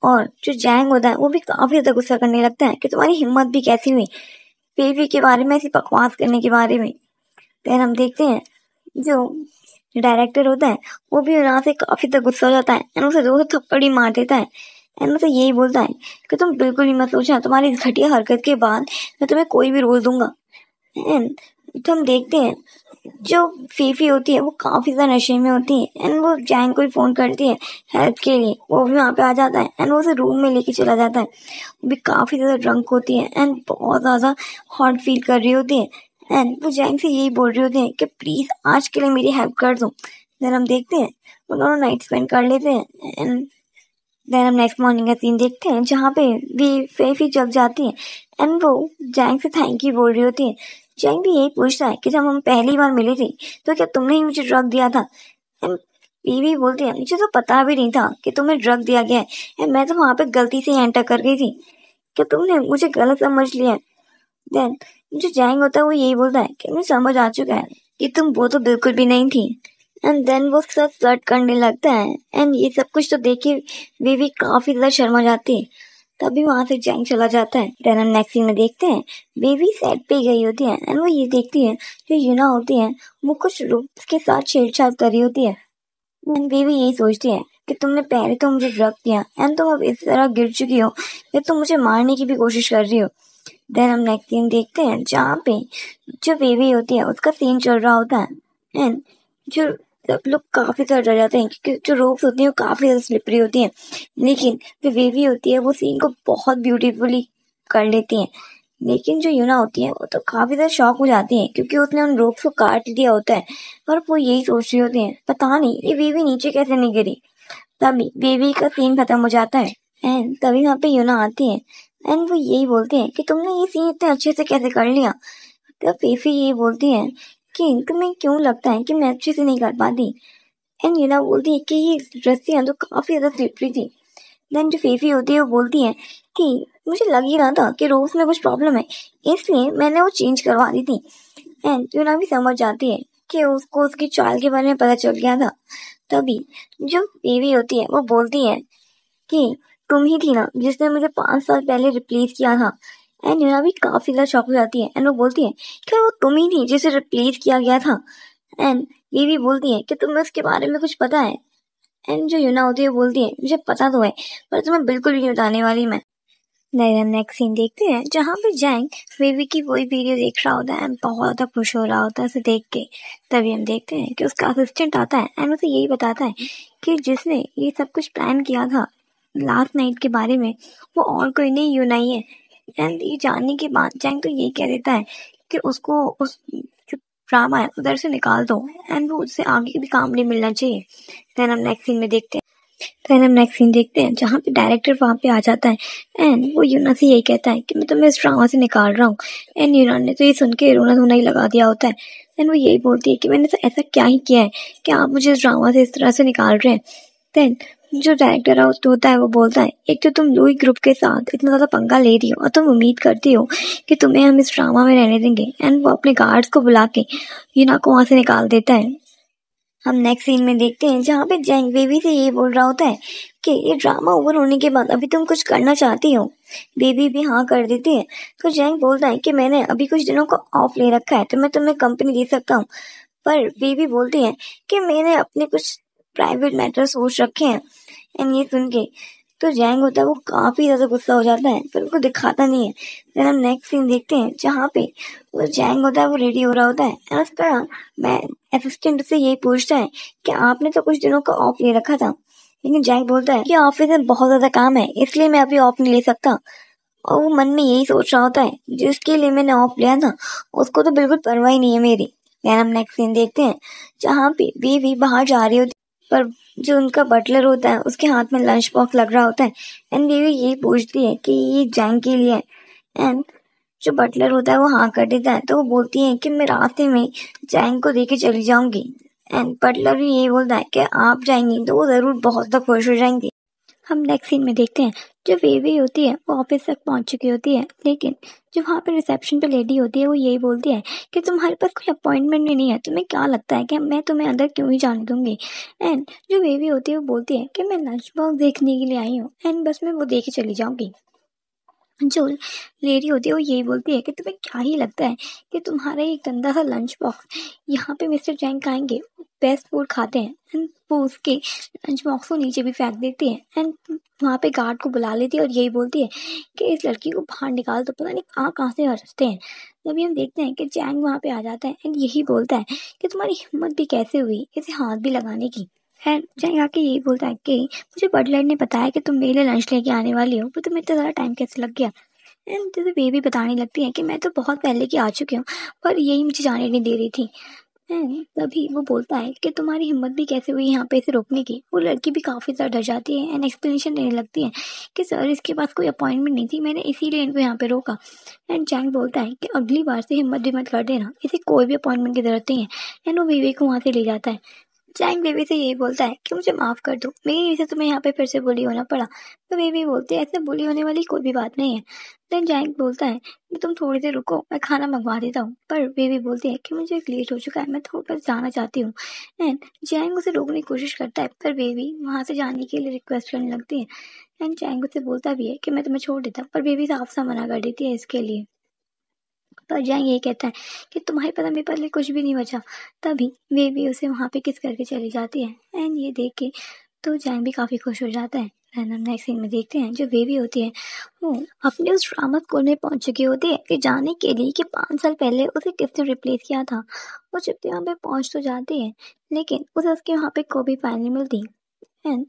और जो जैंग होता है वो भी काफी ज्यादा गुस्सा करने लगता है कि तुम्हारी हिम्मत भी कैसी हुई फेफी के बारे में ऐसी बकवास करने के बारे में। फिर हम देखते हैं जो डायरेक्टर होता है वो भी यहाँ से काफी ज्यादा गुस्सा हो जाता है एंड उसे दो थप्पड़ ही मार देता है एंड उसे यही बोलता है कि तुम बिल्कुल ही मत सोचना, तुम्हारी इस घटिया हरकत के बाद मैं तुम्हें कोई भी रोल दूंगा। एंड तो हम देखते हैं जो फीफी होती है वो काफी ज्यादा नशे में होती है एंड वो जैंग को फोन करती है हेल्प के लिए। वो भी वहां पे आ जाता है एंड वो उसे रूम में लेके चला जाता है। वो भी काफी ज्यादा ड्रंक होती है एंड बहुत ज्यादा हॉट फील कर रही होती है एंड वो जैंग से यही बोल रही होती है कि प्लीज आज के लिए मेरी हेल्प कर दो। देन हम देखते हैं वो दोनों नाइट स्पेंड कर लेते हैं एंड देन हम नेक्स्ट मॉर्निंग का सीन देखते हैं जहाँ पे भी फेफी जग जाती है एंड वो जैंग से थैंक यू बोल रही होती है। जैंग भी यही पूछता है कि जब हम पहली बार मिले थे तो क्या तुमने ही मुझे ड्रग दिया था। एंड बीवी बोलती है मुझे तो पता भी नहीं था कि तुम्हें ड्रग दिया गया है एंड मैं तो वहां पे गलती से एंटर कर गई थी, क्या तुमने मुझे गलत समझ लिया। देन जो जैंग होता है वो यही बोलता है कि मुझे समझ आ चुका है कि तुम वो तो बिल्कुल भी नहीं थी। एंड देन वो सब फ्लर्ट करने लगता है एंड ये सब कुछ तो देखे वे काफी ज्यादा शर्मा जाती है। तभी वहां से जैंग चला जाता है। देन हम नेक्स्ट सीन में देखते हैं बेबी सेट पे गई होती है एंड वो ये देखती है जो यूना होती है वो कुछ रूप्स के साथ छेड़छाड़ कर रही होती है एंड बेबी यही सोचती है कि तुमने पहले तो मुझे ड्रग दिया एंड तुम अब इस तरह गिर चुकी हो कि तुम मुझे मारने की भी कोशिश कर रही हो। देन हम नेक्स्ट सीन देखते हैं जहाँ पे जो बेबी होती है उसका सीन चल रहा होता है एंड जो सब लोग काफी ज्यादा डर जाते हैं क्योंकि जो रोप्स होती हैं वो काफी ज्यादा स्लिपरी होती हैं। लेकिन जो बेबी होती है वो सीन को बहुत ब्यूटीफुली कर लेती है। लेकिन जो यूना होती है वो तो काफी ज्यादा शॉक हो जाती है क्योंकि उसने उन रोप्स को काट दिया होता है। पर वो यही सोच रही होती है पता नहीं ये बेबी नीचे कैसे नहीं गिरी। तभी बेबी का सीन खत्म हो जाता है एंड तभी वहाँ पे यूना आती है एंड वो यही बोलते हैं कि तुमने ये सीन इतने अच्छे से कैसे कर लिया। तो फेफी ये बोलती है कि तुम्हें क्यों लगता है कि मैं अच्छे से नहीं कर पाती। एंड यूना बोलती है कि ये रस्सियां तो काफी ज्यादा स्लिपरी थी। देन जो फेफी होती है वो बोलती है कि मुझे लग ही रहा था कि रोज में कुछ प्रॉब्लम है इसलिए मैंने वो चेंज करवा दी थी। एंड यूना भी समझ जाती है कि उसको उसकी चाल के बारे में पता चल गया था। तभी जो बेबी होती है वो बोलती है कि तुम ही थी ना जिसने मुझे 5 साल पहले रिप्लेस किया था। एंड यूना भी काफी ज्यादा शॉक हो जाती है एंड वो बोलती है क्या वो तुम ही थी जिसे रिप्लेस किया गया था। एंड ये भी बोलती है कि तुम्हें उसके बारे में कुछ पता है। एंड जो यूना होती है बोलती है मुझे पता तो है पर तुम्हें बिल्कुल भी नहीं बताने वाली मैं। नेक्स्ट सीन देखते हैं जहाँ पे जैंग बेबी की वही वीडियो देख रहा होता है एंड बहुत ज्यादा खुश हो रहा होता है उसे देख के। तभी हम देखते हैं कि उसका असिस्टेंट आता है एंड उसे यही बताता है कि जिसने ये सब कुछ प्लान किया था लास्ट नाइट के बारे में वो और कोई नहीं यूना ही है। एंड ये जानने के बाद जैंग तो यही कह देता है कि उसको उस जो ड्रामा है उधर से निकाल दो एंड वो उससे आगे भी काम नहीं मिलना चाहिए। देन हम नेक्स्ट सीन में देखते हैं फिर हम नेक्स्ट सीन देखते हैं जहाँ पे डायरेक्टर वहाँ पे आ जाता है एंड वो यूना से यही कहता है कि मैं तुम्हें इस ड्रामा से निकाल रहा हूँ। एंड यूना ने तो ये सुन के रोना धोना ही लगा दिया होता है। एंड वो यही बोलती है कि मैंने तो ऐसा क्या ही किया है कि आप मुझे इस ड्रामा से इस तरह से निकाल रहे हैं। देन जो डायरेक्टर होता है वो बोलता है, एक तो तुम लुई ग्रुप के साथ इतना ज़्यादा पंगा ले रही हो और तुम उम्मीद करती हो कि तुम्हें हम इस ड्रामा में रहने देंगे। एंड वो अपने गार्ड्स को बुला के यूना को वहाँ से निकाल देता है। हम नेक्स्ट सीन में देखते हैं जहाँ पे जैंग बेबी से ये बोल रहा होता है कि ये ड्रामा ओवर होने के बाद अभी तुम कुछ करना चाहती हो। बेबी भी हाँ कर देती है। तो जैंग बोलता है कि मैंने अभी कुछ दिनों को ऑफ ले रखा है तो मैं तुम्हें कंपनी दे सकता हूँ। पर बेबी बोलती है कि मैंने अपने कुछ प्राइवेट मैटर सोच रखे हैं। एंड ये सुन के तो जैंग होता है वो काफी ज्यादा गुस्सा हो जाता है पर उनको दिखाता नहीं है। फिर हम नेक्स्ट सीन देखते हैं जहाँ पे वो जैंग होता है वो रेडी हो रहा होता है एंड उसका मैं असिस्टेंट से यही पूछता है कि आपने तो कुछ दिनों का ऑफ ले रखा था। लेकिन जैंग बोलता है कि ऑफिस में बहुत ज्यादा काम है इसलिए मैं अभी ऑफ नहीं ले सकता। और वो मन में यही सोच रहा होता है जिसके लिए मैंने ऑफ लिया था उसको तो बिल्कुल परवाह ही नहीं है मेरी। फिर हम नेक्स्ट सीन देखते हैं जहाँ पे बेबी बाहर जा रही होती पर जो उनका बटलर होता है उसके हाथ में लंच बॉक्स लग रहा होता है। एंड बेबी यही पूछती है कि ये जैंग के लिए है। एंड जो बटलर होता है वो हाँ कर देता है तो वो बोलती है कि मैं रास्ते में जैंग को देके चली जाऊंगी। एंड बटलर भी यही बोलता है कि आप जाएंगी तो वो जरूर बहुत ज्यादा खुश हो जाएंगे। हम नेक्स्ट सीन में देखते हैं जो बेबी होती है वो ऑफिस तक पहुंच चुकी होती है लेकिन जो वहाँ पे रिसेप्शन पे लेडी होती है वो यही बोलती है कि तुम्हारे पास कोई अपॉइंटमेंट भी नहीं है, तुम्हें क्या लगता है कि मैं तुम्हें अंदर क्यों ही जाने दूंगी। एंड जो बेबी होती है वो बोलती है कि मैं लंच बॉक्स देखने के लिए आई हूँ एंड बस मैं वो देखे चली जाऊंगी। जो लेडी होती है वो यही बोलती है कि तुम्हें क्या ही लगता है कि तुम्हारा ये गंदा सा लंच बॉक्स यहाँ पे मिस्टर जैंग आएंगे बेस्ट फूड खाते हैं। एंड वो उसके लंच बॉक्स को नीचे भी फेंक देती है एंड वहाँ पे गार्ड को बुला लेती है और यही बोलती है कि इस लड़की को बाहर निकाल दो, पता नहीं कहाँ से हंसते हैं। तभी हम देखते हैं कि जैंग वहाँ पे आ जाता है एंड यही बोलता है कि तुम्हारी हिम्मत भी कैसे हुई इसे हाथ भी लगाने की। एंड जैंग आके यही बोलता है कि मुझे बटलर ने बताया कि तुम मेरे लिए लंच लेके आने वाली हो पर तुम्हें इतना ज़्यादा टाइम कैसे लग गया। एंड जैसे बेबी बताने लगती है कि मैं तो बहुत पहले की आ चुकी हूँ पर यही मुझे जाने नहीं दे रही थी। एंड तभी वो बोलता है कि तुम्हारी हिम्मत भी कैसे हुई यहाँ पे इसे रोकने की। वो लड़की भी काफ़ी ज़्यादा डर जाती है एंड एक्सप्लेनेशन देने लगती है कि सर इसके पास कोई अपॉइंटमेंट नहीं थी, मैंने इसीलिए इनको यहाँ पे रोका। एंड जैंग बोलता है कि अगली बार से हिम्मत भी मत कर देना, इसे कोई भी अपॉइंटमेंट की जरूरत नहीं है। एंड वो बेबी को वहाँ से ले जाता है। जैंग बेबी से यही बोलता है कि मुझे माफ कर दो, मेरी वजह से तुम्हें यहाँ पे फिर से बुली होना पड़ा। तो बेबी बोलती है ऐसे बुली होने वाली कोई भी बात नहीं है। देन जैंग बोलता है कि तुम थोड़ी देर रुको, मैं खाना मंगवा देता हूँ। पर बेबी बोलती है कि मुझे लेट हो चुका है, मैं थोड़ा बस जाना चाहती हूँ। एंड जैंग उसे रोकने की कोशिश करता है पर बेबी वहां से जाने के लिए रिक्वेस्ट करने लगती है। एंड जैंग उसे बोलता भी है कि मैं तुम्हें छोड़ देता, पर बेबी साफ सा मना कर देती है इसके लिए। पर जैंग ये कहता है कि तुम्हारे पता मेरे पास कुछ भी नहीं बचा। तभी बेबी उसे वहां पे किस करके चली जाती है एंड ये देख के तो जैंग भी काफी खुश हो जाता है। एंड हम नेक्स्ट सीन में देखते हैं जो बेबी होती है वो अपने उस ड्रामा स्कूल में पहुंच चुकी होती है कि जाने के लिए कि 5 साल पहले उसे किसने रिप्लेस किया था। वो चुपके वहाँ पे पहुंच तो जाती है लेकिन उसे उसके वहाँ पे कोई भी फाइल नहीं मिलती। एंड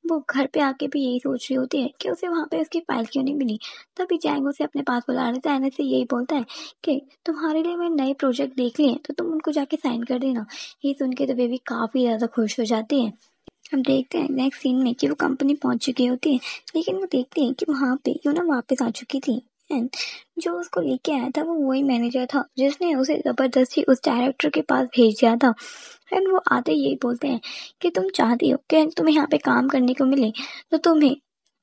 वो घर पे आके भी यही सोच रही होती है कि उसे वहां पे उसकी फाइल क्यों नहीं मिली। तभी जैंग उसे अपने पास बुला लेता है से यही बोलता है कि तुम्हारे लिए मैंने नए प्रोजेक्ट देख लिए तो तुम उनको जाके साइन कर देना। ये सुन के तो बेबी काफी ज्यादा खुश हो जाती है। हम देखते हैं नेक्स्ट सीन में कि वो कंपनी पहुंच चुकी होती है लेकिन वो देखते हैं कि वहां पे यूना वापस आ चुकी थी। एंड जो उसको लेके आया था वो वही मैनेजर था जिसने उसे जबरदस्ती उस डायरेक्टर के पास भेज दिया था। एंड वो आते ही यही बोलते हैं कि तुम चाहती हो कि तुम्हें यहाँ पे काम करने को मिले तो तुम्हें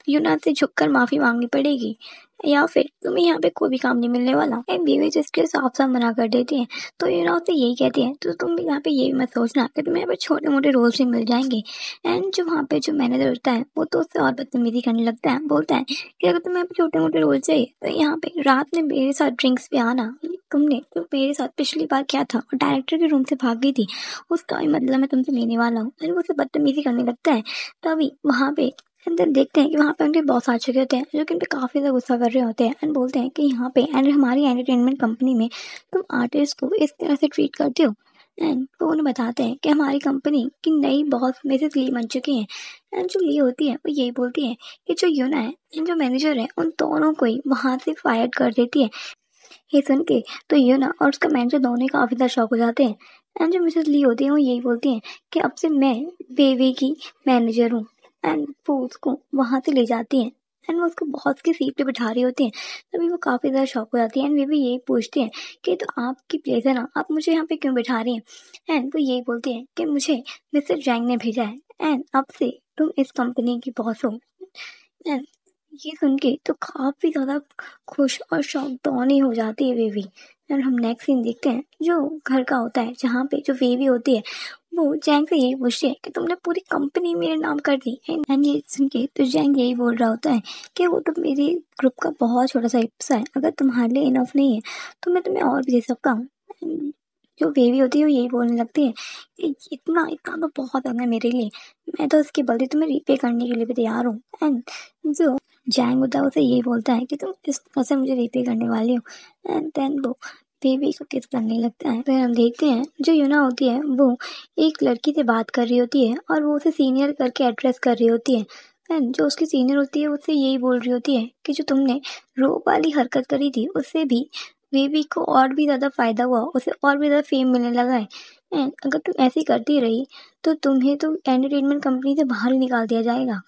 यूना से झुककर माफी मांगनी पड़ेगी या फिर तुम्हें यहाँ पे कोई भी काम नहीं मिलने वाला। एंड बेबी जिसके साफ साफ मना कर देती है तो यूना उससे यही कहती है तो तुम भी यहाँ पे ये मत सोचना कि तुम्हें यहाँ पे छोटे मोटे रोल्स ही मिल जाएंगे। एंड जो वहाँ पे जो मैनेजर होता है वो तो उससे और बदतमीजी करने लगता है, बोलता है कि अगर तुम्हें यहाँ पे छोटे मोटे रोल चाहिए तो यहाँ पे रात में मेरे साथ ड्रिंक्स पे आना। तुमने तो मेरे साथ पिछली बार क्या था और डायरेक्टर के रूम से भाग गई थी उसका भी मतलब मैं तुमसे लेने वाला हूँ। एंड वो उसे बदतमीजी करने लगता है। तभी वहाँ पे अंदर देखते हैं कि वहाँ पे उनके बॉस आ चुके होते हैं जो कि उन पे काफी ज्यादा गुस्सा कर रहे होते हैं एंड बोलते हैं कि यहाँ पे एंड हमारी एंटरटेनमेंट कंपनी में तुम आर्टिस्ट को इस तरह से ट्रीट करते हो। एंड तो उन्हें बताते हैं कि हमारी कंपनी की नई बॉस मिसेस ली बन चुकी हैं। एंड जो ली होती है वो यही बोलती है कि जो यूना है एंड जो मैनेजर है उन दोनों को ही वहां से फायर कर देती है। ये सुन के तो यूना और उसका मैनेजर दोनों ही काफी ज्यादा शॉक हो जाते हैं। एंड जो मिसेस ली होती है वो यही बोलती है कि अब से मैं बेबी की मैनेजर हूँ। एंड वो उसको वहां से ले जाती है एंड वो उसको बॉस की सीट पे बिठा रही होती है। तभी वो काफी ज्यादा शॉक हो जाती है एंड वे भी यही पूछती है कि तो आपकी प्लेस है ना, आप मुझे यहाँ पे क्यों बिठा रही हैं। एंड वो यही बोलती है कि मुझे मिस्टर जैंग ने भेजा है एंड अब से तुम इस कंपनी की बॉस हो। एंड ये सुन के तो काफी ज्यादा खुश और शॉक दोनों हो जाती है वेवी। एंड हम नेक्स्ट सीन देखते हैं जो घर का होता है, जहाँ पे जो वेवी होती है वो जैंग से यही पूछती है कि तुमने पूरी कंपनी मेरे नाम कर दी। एंड ये सुन के तो जैंग यही बोल रहा होता है कि वो तो मेरे ग्रुप का बहुत छोटा सा हिस्सा है, अगर तुम्हारे लिए इनफ नहीं है तो मैं तुम्हें और भी दे सकता हूँ। And जो बेबी होती है वो यही बोलने लगती है कि इतना इतना तो बहुत है मेरे लिए, मैं तो इसके बदले तुम्हें रीपे करने के लिए भी तैयार हूँ। एंड जो जैंग होता है उसे यही बोलता है कि तुम इस तरह से मुझे रीपे करने वाली हो। एंड देन वो बेबी को किस करने लगता है। फिर हम देखते हैं जो यूना होती है वो एक लड़की से बात कर रही होती है और वो उसे सीनियर करके एड्रेस कर रही होती है। एंड जो उसकी सीनियर होती है उससे यही बोल रही होती है कि जो तुमने रोब वाली हरकत करी थी उससे भी बेबी को और भी ज्यादा फायदा हुआ, उसे और भी ज्यादा फेम मिलने लगा है। एंड अगर तुम ऐसे ही करती रही तो तुम्हें तो एंटरटेनमेंट कंपनी से बाहर ही निकाल दिया जाएगा।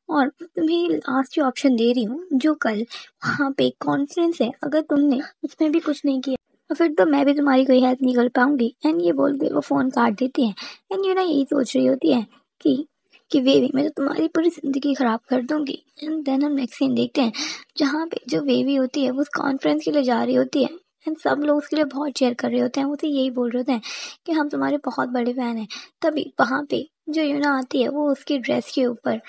और तुम्हें लास्ट ही ऑप्शन दे रही हूँ, जो कल वहाँ पे कॉन्फ्रेंस है, अगर तुमने उसमें भी कुछ नहीं किया तो फिर तो मैं भी तुम्हारी कोई हेल्प नहीं कर पाऊंगी। एंड ये बोल के वो फोन काट देती है। एंड यू ना यही सोच रही होती है कि वेवी मैं तो तुम्हारी पूरी जिंदगी खराब कर दूंगी। एंड देन हम नेक्स्ट सीन देखते हैं जहाँ पे जो वेवी होती है वो उस कॉन्फ्रेंस के लिए जा रही होती है एंड सब लोग उसके लिए बहुत चेयर कर रहे होते हैं, उसे यही बोल रहे होते हैं कि हम तुम्हारे बहुत बड़े फैन हैं। तभी वहाँ पे जो यूना आती है वो उसकी ड्रेस के ऊपर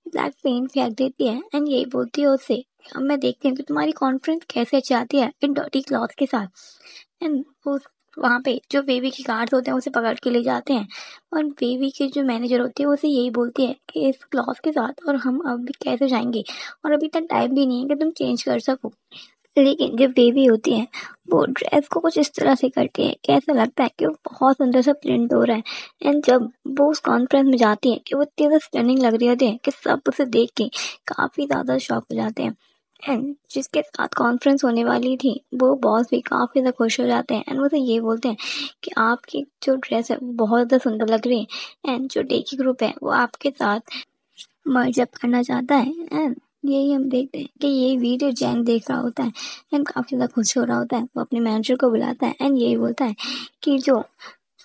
ब्लैक पेंट फेंक देती है एंड यही बोलती है उससे अब मैं देखती हूँ कि तुम्हारी कॉन्फ्रेंस कैसे जाती है इन डर्टी क्लॉथ के साथ। एंड वो वहाँ पे जो बेबी के गार्ड्स होते हैं उसे पकड़ के ले जाते हैं और बेबी के जो मैनेजर होती है उसे यही बोलती है कि इस क्लॉथ के साथ और हम अभी कैसे जाएंगे और अभी तक टाइम भी नहीं है कि तुम चेंज कर सको। लेकिन जब बेबी होती है वो ड्रेस को कुछ इस तरह से करती है कि ऐसा लगता है कि वो बहुत सुंदर सा प्रिंट हो रहा है। एंड जब वो उस कॉन्फ्रेंस में जाती है कि वो इतनी ज्यादा स्टनिंग लग रही होती है कि सब उसे देख के काफी ज्यादा शॉक हो जाते हैं। एंड जिसके साथ कॉन्फ्रेंस होने वाली थी वो बॉस भी काफी ज्यादा खुश हो जाते हैं एंड वो तो ये बोलते हैं कि आपकी जो ड्रेस है वो बहुत ज्यादा सुंदर लग रही है एंड जो डेकी ग्रुप है वो आपके साथ मर्ज अप करना चाहता है। एंड यही हम देखते हैं कि ये वीडियो जैंग देख रहा होता है एंड काफी ज्यादा खुश हो रहा होता है। वो अपने मैनेजर को बुलाता है एंड यही बोलता है कि जो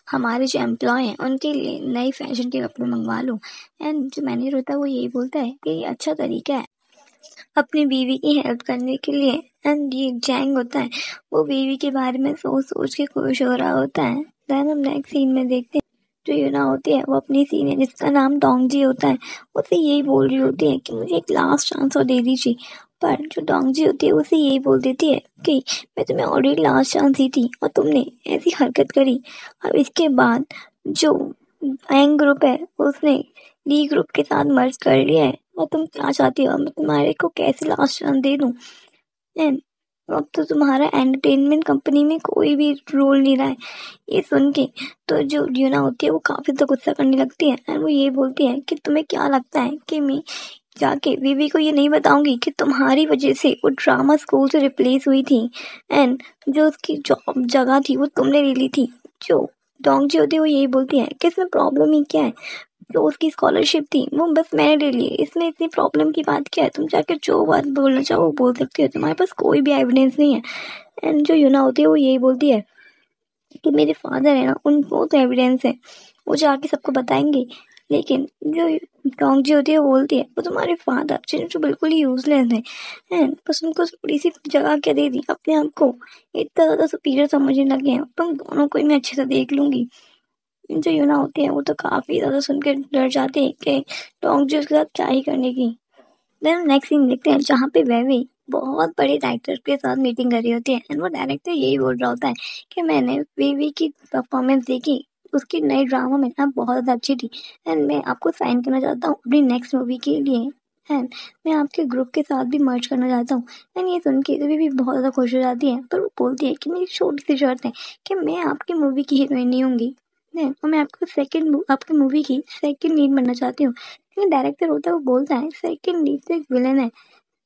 हमारे जो एम्प्लॉय हैं उनके लिए नई फैशन के कपड़े मंगवा लो। एंड जो मैनेजर होता है वो यही बोलता है कि ये अच्छा तरीका है अपनी बीवी की हेल्प करने के लिए। एंड ये जैंग होता है वो बीवी के बारे में सोच सोच के खुश हो रहा होता है। देन हम नेक्स्ट सीन में देखते हैं जो यूना होती है वो अपनी सीनियर जिसका नाम डोंगजी होता है उसे यही बोल रही होती है कि मुझे एक लास्ट चांस और दे दीजिए। पर जो डोंगजी होती है उसे यही बोल देती है कि मैं तुम्हें ऑलरेडी लास्ट चांस दी थी और तुमने ऐसी हरकत करी। अब इसके बाद जो एंग ग्रुप है उसने डी ग्रुप के साथ मर्ज कर लिया है और तुम क्या चाहती हो, मैं तुम्हारे को कैसे लास्ट चांस दे दूं। एंड अब तो तुम्हारा एंटरटेनमेंट कंपनी में कोई भी रोल नहीं रहा है। ये सुन के तो जो ड्यूना होती है वो काफी तो गुस्सा करने लगती है एंड वो ये बोलती है कि तुम्हें क्या लगता है कि मैं जाके बीवी को ये नहीं बताऊंगी कि तुम्हारी वजह से वो ड्रामा स्कूल से रिप्लेस हुई थी एंड जो उसकी जॉब जगह थी वो तुमने ले ली थी। जो डोंग जी होती है वो यही बोलती है कि इसमें प्रॉब्लम ही क्या है, जो उसकी स्कॉलरशिप थी वो बस मैंने ले ली, इसमें इतनी प्रॉब्लम की बात क्या है, तुम जाकर जो बात बोलना चाहो वो बोल सकती हो, तुम्हारे पास कोई भी एविडेंस नहीं है। एंड जो यूना होती है वो यही बोलती है कि मेरे फादर है ना उनको तो एविडेंस है, वो जाके सबको बताएंगे। लेकिन जो टोंग जी होती है वो बोलती है वो तुम्हारे फादर जिन्हें तो बिल्कुल ही यूजलेस है एंड बस उनको थोड़ी सी जगह क्या दे दी, अपने आप को इतना ज्यादा सुपीरियर समझने लगे हैं, तुम दोनों को ही मैं अच्छे से देख लूंगी। जो यूना होती है वो तो काफी ज्यादा सुनकर डर जाते हैं कि टोंग जी उसके साथ क्या ही करने की। देन नेक्स्ट सीन देखते हैं जहाँ पे वेवी बहुत बड़े डायरेक्टर के साथ मीटिंग कर रही होती है एंड वो डायरेक्टर यही बोल रहा होता है कि मैंने वेवी की परफॉर्मेंस देखी, उसकी नई ड्रामा में आप बहुत ज़्यादा अच्छी थी एंड मैं आपको साइन करना चाहता हूँ अपनी नेक्स्ट मूवी के लिए एंड मैं आपके ग्रुप के साथ भी मर्ज करना चाहता हूँ। एंड ये सुन के वेवी भी बहुत ज़्यादा खुश हो जाती है, पर वो बोलती है कि मेरी छोटी सी शर्त है कि मैं आपकी मूवी की हीरोइन नहीं होंगी और मैं आपकी मूवी की सेकंड लीड बनना चाहती हूँ। लेकिन डायरेक्टर होता है वो बोलता है सेकंड लीड तो एक विलन है,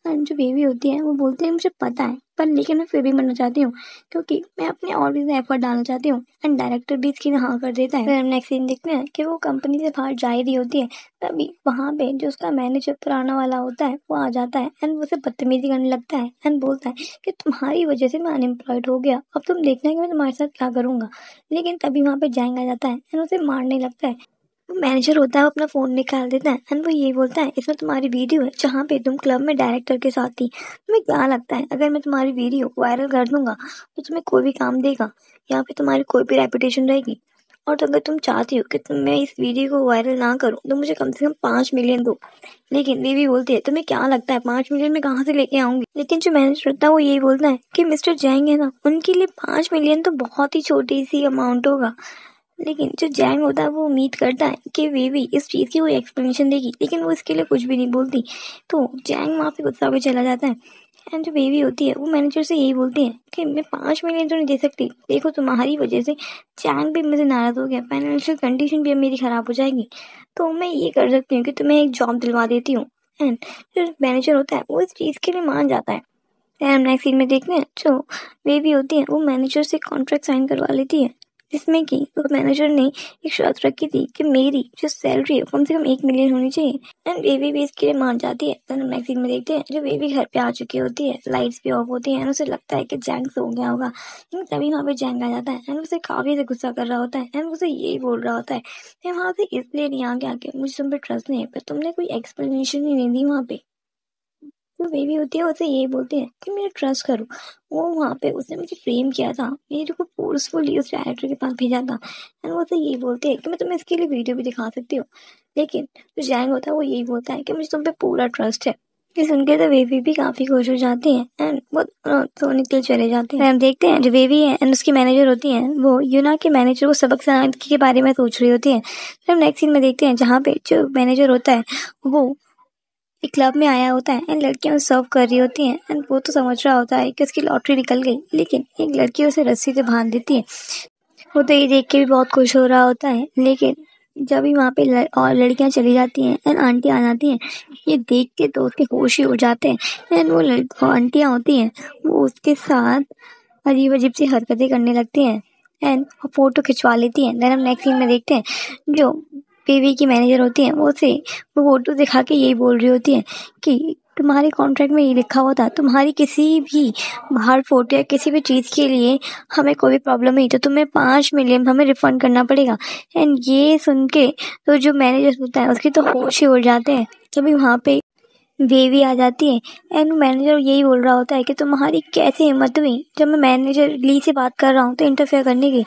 एंड जो बेबी होती है वो बोलती है मुझे पता है, पर लेकिन मैं फिर भी मरना चाहती हूँ क्योंकि मैं अपने और भी एफर्ट डालना चाहती हूँ। एंड डायरेक्टर भी इसकी हाँ कर देता है। फिर हम नेक्स्ट सीन देखते हैं कि वो कंपनी से बाहर जा ही रही होती है, तभी वहाँ पे जो उसका मैनेजर पुराना वाला होता है वो आ जाता है एंड उसे बदतमीजी करने लगता है एंड बोलता है कि तुम्हारी वजह से मैं अनएम्प्लॉयड हो गया, अब तुम देखना कि मैं तुम्हारे साथ क्या करूंगा। लेकिन तभी वहाँ पे जैंग आ जाता है एंड उसे मारने लगता है। मैनेजर होता है वो अपना फोन निकाल देता है एंड वो ये बोलता है इसमें तुम्हारी वीडियो है जहाँ पे तुम क्लब में डायरेक्टर के साथ थी। तुम्हें क्या लगता है अगर मैं तुम्हारी वीडियो वायरल कर दूंगा तो तुम्हें कोई भी काम देगा या फिर तुम्हारी कोई भी रेपुटेशन रहेगी? और तो अगर तुम चाहती हो कि मैं इस वीडियो को वायरल ना करूं तो मुझे कम से कम 5 मिलियन दो। लेकिन बीवी बोलती है तुम्हें क्या लगता है 5 मिलियन में कहाँ से लेके आऊंगी? लेकिन जो मैनेजर होता है वो यही बोलता है कि मिस्टर जैंग है ना, उनके लिए 5 मिलियन तो बहुत ही छोटी सी अमाउंट होगा। लेकिन जो जैंग होता है वो उम्मीद करता है कि वेवी इस चीज की कोई एक्सप्लेनेशन देगी, लेकिन वो इसके लिए कुछ भी नहीं बोलती। तो जैंग वहाँ पे गुस्सा होकर चला जाता है एंड जो बेबी होती है वो मैनेजर से यही बोलती है कि मैं 5 मिलियन तो नहीं दे सकती, देखो तुम्हारी वजह से जैंग भी मुझे नाराज हो गया, फाइनेंशियल कंडीशन भी अब मेरी खराब हो जाएगी, तो मैं ये कर सकती हूँ कि तुम्हें एक जॉब दिलवा देती हूँ। एंड जो मैनेजर होता है वो इस चीज के लिए मान जाता है। हम नेक्स्ट सीन में देखते हैं जो बेबी होती है वो मैनेजर से कॉन्ट्रैक्ट साइन करवा लेती है, जिसमें कि उस मैनेजर ने एक शर्त रखी थी कि मेरी जो सैलरी है कम से कम 1 मिलियन होनी चाहिए। एंड बेबी भी इसके लिए मान जाती है। तो हम नेक्स्ट सीन में देखते हैं जो बेबी घर पे आ चुकी होती है, लाइट्स भी ऑफ होती है एंड उसे लगता है कि जैंग सो गया होगा, लेकिन तभी वहाँ पे जैंग आ जाता है एंड उसे काफी से गुस्सा कर रहा होता है एंड उसे यही बोल रहा होता है मैं वहाँ से इसलिए नहीं आ गया कि मुझे तुम पे ट्रस्ट नहीं है, पर तुमने कोई एक्सप्लेनेशन ही नहीं दी वहाँ पे। जो बेबी होती है उसे यही बोलती है कि मेरा ट्रस्ट करो, वो वहाँ पे उसने मुझे फ्रेम किया था, मेरे को फोर्सफुली उस डायरेक्टर के पास भेजा था। एंड वो उसे यही बोलती है कि मैं तुम्हें इसके लिए वीडियो भी दिखा सकती हूँ। लेकिन जो जैंग होता है वो यही बोलता है कि मुझे तुम पे पूरा ट्रस्ट है। ये सुन के तो बेबी भी काफी खुश हो जाती है एंड वो सोने के लिए चले जाते हैं। हम देखते हैं जो बेबी है एंड उसकी मैनेजर होती है वो यूना के मैनेजर को सबक सिखाने के बारे में सोच रही होती है। फिर हम नेक्स्ट सीन में देखते हैं जहाँ पे जो मैनेजर होता है वो एक क्लब में आया होता है एंड लड़कियां सर्व कर रही होती हैं एंड वो तो समझ रहा होता है कि उसकी लॉटरी निकल गई, लेकिन एक लड़की उसे रस्सी से बांध देती है। वो तो ये देख के भी बहुत खुश हो रहा होता है, लेकिन जब भी वहाँ पे और लड़कियां चली जाती हैं एंड आंटी आ जाती हैं, ये देख के तो उसके होश ही उड़ जाते हैं एंड वो आंटियां होती हैं वो उसके साथ अजीब अजीब सी हरकतें करने लगती हैं एंड फोटो खिंचवा लेती हैं। देन हम नेक्स्ट सीन में देखते हैं जो बेबी की मैनेजर होती है वो उसे वो फोटो दिखा के यही बोल रही होती है कि तुम्हारे कॉन्ट्रैक्ट में ये लिखा हुआ था तुम्हारी किसी भी बाहर फोटो या किसी भी चीज के लिए हमें कोई भी प्रॉब्लम नहीं तो तुम्हें 5 मिलियन हमें रिफंड करना पड़ेगा। एंड ये सुन के तो जो मैनेजर होता है उसकी तो होश ही उड़ जाते हैं। तभी वहाँ पे बेबी आ जाती है एंड मैनेजर यही बोल रहा होता है कि तुम्हारी कैसे हिम्मत हुई जब मैं मैनेजर ली से बात कर रहा हूँ तो इंटरफेयर करने की।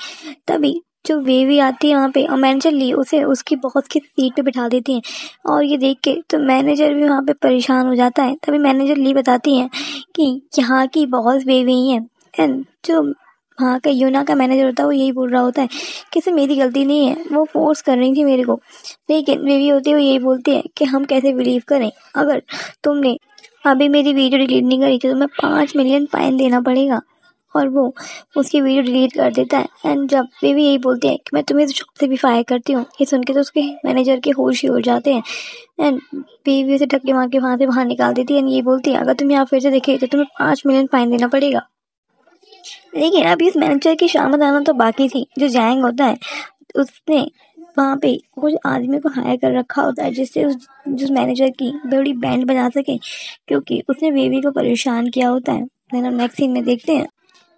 तभी जो बेबी आती है वहाँ पे और मैनेजर ली उसे उसकी बॉस की सीट पे बिठा देती है और ये देख के तो मैनेजर भी वहाँ पे परेशान हो जाता है। तभी मैनेजर ली बताती है कि यहाँ की बॉस बेबी ही है एंड जो वहाँ का यूना का मैनेजर होता है वो यही बोल रहा होता है कि इसे मेरी गलती नहीं है, वो फोर्स कर रही थी मेरे को। लेकिन बेबी होती है वो यही बोलती है कि हम कैसे बिलीव करें, अगर तुमने अभी मेरी वीडियो डिलीट नहीं करी तो तुम्हें 5 मिलियन फाइन देना पड़ेगा। और वो उसकी वीडियो डिलीट कर देता है एंड जब बेबी यही बोलती है कि मैं तुम्हें जॉब से भी फायर करती हूँ, ये सुन के तो उसके मैनेजर के होश ही उड़ जाते हैं एंड बेबी उसे धक्के मार के वहाँ से बाहर निकाल देती है एंड ये बोलती है अगर तुम यहाँ फिर से देखे तो तुम्हें 5 मिलियन फाइन देना पड़ेगा। लेकिन अभी इस मैनेजर की शामत आना तो बाकी थी। जो जैंग होता है उसने वहाँ पे कुछ आदमी को हायर कर रखा होता है जिससे उस मैनेजर की बड़ी बैंड बजा सके, क्योंकि उसने बेबी को परेशान किया होता है। हम नेक्स्ट सीन में देखते हैं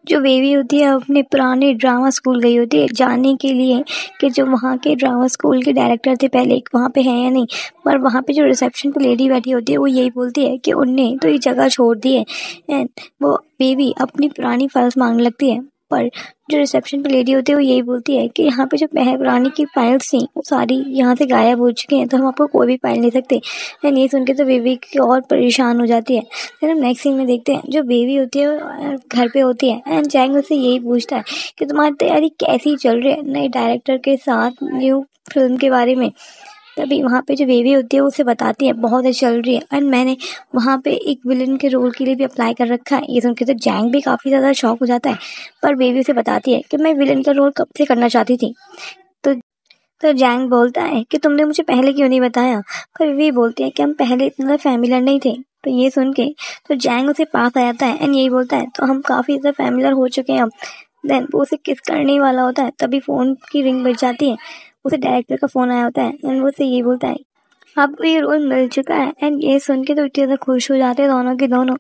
जो बेबी होती है अपने पुराने ड्रामा स्कूल गई होती है जानने के लिए कि जो वहाँ के ड्रामा स्कूल के डायरेक्टर थे पहले वहाँ पे हैं या नहीं। पर वहाँ पे जो रिसेप्शन पे लेडी बैठी होती है वो यही बोलती है कि उनने तो ये जगह छोड़ दी है एंड वो बेबी अपनी पुरानी फाइल्स मांगने लगती है। पर जो रिसेप्शन पे लेडी होती है वो यही बोलती है कि यहाँ पे जो पुरानी की फाइल्स थी वो सारी यहाँ से गायब हो चुकी हैं, तो हम आपको कोई भी फाइल नहीं सकते। एंड ये सुन के तो बेबी की और परेशान हो जाती है। फिर हम नेक्स्ट सीन में देखते हैं जो बेबी होती है वो घर पे होती है एंड जैंग उससे यही पूछता है कि तुम्हारी तैयारी कैसी चल रही है नए डायरेक्टर के साथ न्यू फिल्म के बारे में। तभी वहाँ पे जो बेबी होती है उसे बताती है बहुत अच्छी चल रही है एंड मैंने वहाँ पे एक विलन के रोल के लिए भी अप्लाई कर रखा है। ये सुन के तो जैंग भी काफी ज्यादा शॉक हो जाता है, पर बेबी उसे बताती है कि मैं विलन का रोल कब से करना चाहती थी। तो जैंग बोलता है कि तुमने मुझे पहले क्यों नहीं बताया। पर बेबी बोलती है कि हम पहले इतना फैमिलियर नहीं थे, तो ये सुन के तो जैंग उसे पास आ जाता है एंड यही बोलता है तो हम काफी ज्यादा फैमिलियर हो चुके हैं अब। देन वो उसे किस करने ही वाला होता है, तभी फोन की रिंग बज जाती है। उसे डायरेक्टर का फोन आया होता है एंड वो उसे यही बोलता है आपको ये रोल मिल चुका है। एंड ये सुन के तो इतने ज्यादा खुश हो जाते हैं दोनों के दोनों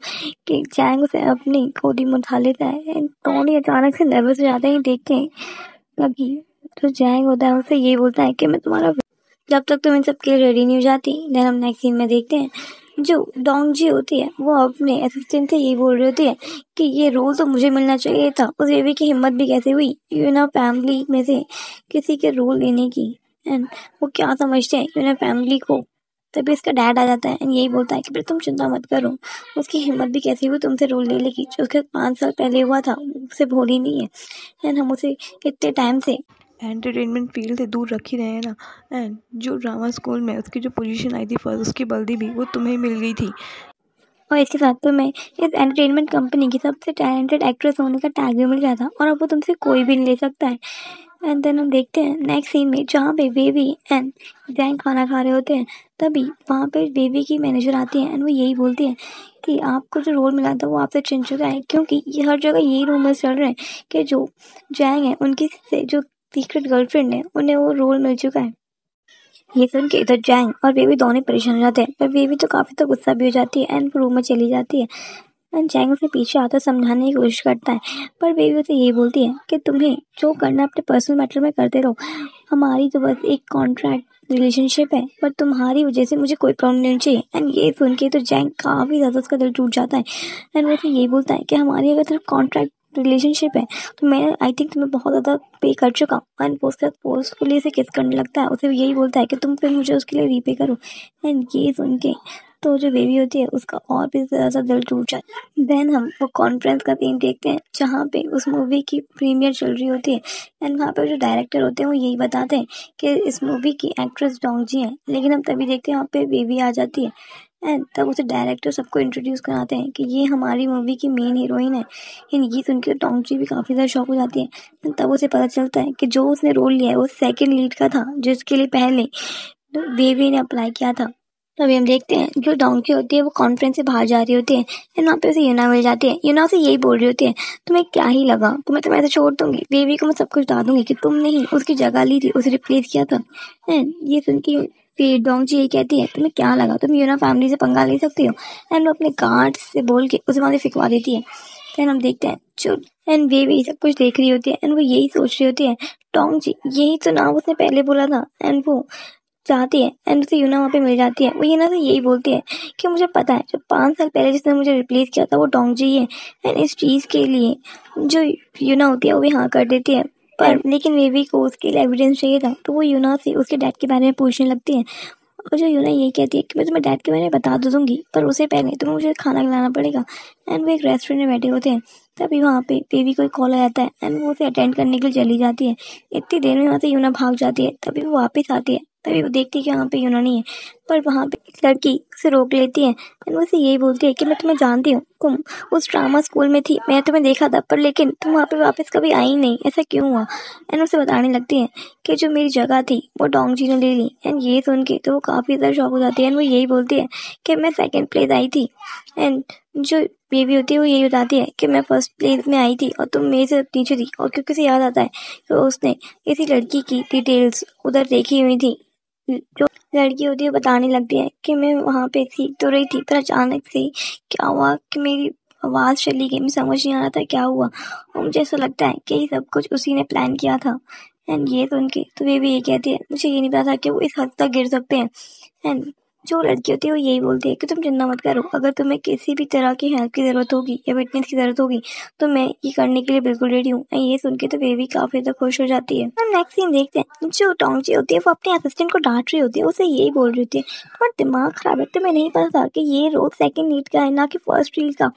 कि जैंग उसे अपनी गोदी में उठा लेता है एंड टोनी अचानक से नर्वस हो जाते हैं देख के अभी। तो जैंग होता है उसे यही बोलता है कि मैं तुम्हारा जब तक तुम इन सब के लिए रेडी नहीं हो जाती। देन हम नेक्स्ट सीन में देखते हैं जो डोंग जी होती है वो अपने असिस्टेंट से यही बोल रही होती है कि ये रोल तो मुझे मिलना चाहिए था, उस बेबी की हिम्मत भी कैसे हुई फैमिली में से किसी के रोल लेने की। एंड वो क्या समझते हैं फैमिली को। तभी इसका डैड आ जाता है एंड यही बोलता है कि बेटा तुम चिंता मत करो, उसकी हिम्मत भी कैसे हुई तुमसे रोल ले लेगी, जो उसके 5 साल पहले हुआ था उसे भूली नहीं है। एंड हम उसे इतने टाइम से एंटरटेनमेंट फील्ड से दूर रख ही रहे हैं ना। एंड जो ड्रामा स्कूल में उसकी जो पोजीशन आई थी फर्स्ट, उसकी वर्दी भी वो तुम्हें मिल गई थी। और इसके साथ तो मैं इस एंटरटेनमेंट कंपनी की सबसे टैलेंटेड एक्ट्रेस होने का टैग भी मिल गया था और अब वो तुमसे कोई भी नहीं ले सकता है। एंड देन हम देखते हैं नेक्स्ट सीन में जहाँ पे बेबी एंड जैंग खाना खा रहे होते हैं। तभी वहाँ पे बेबी की मैनेजर आती है एंड वो यही बोलती है कि आपको जो रोल मिला था वो आपसे छिन चुका है, क्योंकि ये हर जगह यही रूमर्स चल रहे हैं कि जो जैंग है उनकी जो सीक्रेट गर्लफ्रेंड है उन्हें वो रोल मिल चुका है। ये सुन के इधर जैंग और बेबी दोनों परेशान हो जाते हैं, पर बेबी तो काफी तो गुस्सा भी हो जाती है एंड रूम में चली जाती है। एंड जैंग उसे पीछे आता समझाने की कोशिश करता है, पर बेबी उसे यही बोलती है कि तुम्हें जो करना अपने पर्सनल मैटर में करते रहो, हमारी तो बस एक कॉन्ट्रैक्ट रिलेशनशिप है, पर तुम्हारी वजह से मुझे कोई प्रॉब्लम नहीं चाहिए। एंड ये सुन के तो जैंग काफी ज्यादा उसका दिल टूट जाता है एंड वो उसे यही बोलता है कि हमारी अगर सिर्फ कॉन्ट्रैक्ट रिलेशनशिप है तो मैं आई थिंक तुम्हें बहुत ज्यादा पे कर चुका हूँ। एंड उसके बाद फोर्सफुली से किस करने लगता है, उसे यही बोलता है कि तुम फिर मुझे उसके लिए रीपे करो। एंड ये सुन के तो जो बेबी होती है उसका और भी ज्यादा दिल टूट जाता है। देन हम वो कॉन्फ्रेंस का सीन देखते हैं जहाँ पे उस मूवी की प्रीमियर चल रही होती है एंड वहाँ पे जो डायरेक्टर होते हैं वो यही बताते हैं कि इस मूवी की एक्ट्रेस डोंग जी है। लेकिन हम तभी देखते हैं वहाँ पे बेबी आ जाती है एंड तब उसे डायरेक्टर सबको इंट्रोड्यूस कराते हैं कि ये हमारी मूवी की मेन हीरोइन है। एंड ये सुनकर डोंग जी भी काफी ज्यादा शॉक हो जाती है। And तब उसे पता चलता है कि जो उसने रोल लिया है वो सेकंड लीड का था, जिसके लिए पहले बेबी ने अप्लाई किया था। तभी हम देखते हैं जो डोंकी होती है वो कॉन्फ्रेंस से बाहर जा रही होती है एंड वहाँ पे उसे यूना मिल जाती है। यूना उसे यही बोल रही होती है तुम्हें क्या ही लगा तुम्हें तो मैं ऐसे छोड़ दूंगी, बेबी को मैं सब कुछ बता दूंगी कि तुमने ही उसकी जगह ली थी, उसे रिप्लेस किया था। एंड ये सुन के फिर डोंग यही कहती है तुम्हें क्या लगा तुम यूना फैमिली से पंगा ले सकती हो। एंड वो अपने गार्ड से बोल के उसे वहां से फिकवा देती है। फिर हम देखते हैं जो एंड बेबी सब कुछ देख रही होती है एंड वो यही सोच रही होती है डोंग जी यही तो नाम उसने पहले बोला था। एंड वो चाहती है एंड उसे यूना वहाँ पे मिल जाती है। वो यूना से यही बोलती है कि मुझे पता है जो 5 साल पहले जिसने मुझे रिप्लेस किया था वो डोंग जी है। एंड इस चीज के लिए जो यूना होती है वो भी हाँ कर देती है, पर लेकिन बेबी को उसके लिए एविडेंस चाहिए था तो वो यूना से उसके डैड के बारे में पूछने लगती है। और जो यूना यही कहती है कि मैं तुम्हें डैड के बारे में बता तो दूंगी, पर उसे पहले तुम्हें मुझे खाना खिलाना पड़ेगा। एंड वो एक रेस्टोरेंट में बैठे होते हैं। तभी वहाँ पे बेबी को कॉल आ जाता है एंड वो उसे अटेंड करने के लिए चली जाती है। इतनी देर में वहाँ से यूना भाग जाती है। तभी वो वापस आती है, तभी वो देखती है कि वहाँ पे यूना नहीं है, पर वहाँ पे एक लड़की उसे रोक लेती है एंड वो उसे यही बोलती है कि मैं तुम्हें जानती हूँ, तुम उस ड्रामा स्कूल में थी, मैंने तुम्हें देखा था, पर लेकिन तुम वहाँ पे वापस कभी आई नहीं, ऐसा क्यों हुआ। एंड उसे बताने लगती है कि जो मेरी जगह थी वो डोंग जी ने ले ली। एंड ये सुन के तो वो काफी ज्यादा शॉक हो जाती है एंड वो यही बोलती है कि मैं सेकंड प्लेस आई थी। एंड जो बेबी होती है वो यही बताती है कि मैं फर्स्ट प्लेस में आई थी और तुम मेरे से नीचे थी। और क्योंकि उसे याद आता है तो उसने इसी लड़की की डिटेल्स उधर देखी हुई थी। जो लड़की होती है बताने लगती है कि मैं वहाँ पे सीख तो रही थी, पर अचानक से क्या हुआ कि मेरी आवाज चली गई, मैं समझ नहीं आ रहा था क्या हुआ। और मुझे ऐसा लगता है कि ये सब कुछ उसी ने प्लान किया था। एंड ये सुन के तो वे भी ये कहती है मुझे ये नहीं पता था कि वो इस हद तक गिर सकते हैं। एंड जो लड़की होती है वो यही बोलती है कि तुम चिंता मत करो, अगर तुम्हें किसी भी तरह की हेल्प की जरूरत होगी या विटनेस की जरूरत होगी तो मैं ये करने के लिए बिल्कुल रेडी हूँ। ये सुन के तो बेबी काफी ज्यादा खुश हो जाती है। और नेक्स्ट सीन देखते हैं जो डोंग जी होती है वो अपने असिस्टेंट को डांट रही होती है, उसे यही बोल रही होती है तुम्हारा दिमाग खराब है, तुम्हें नहीं पता था कि ये रोल सेकंड लीड का है ना कि फर्स्ट लीड का,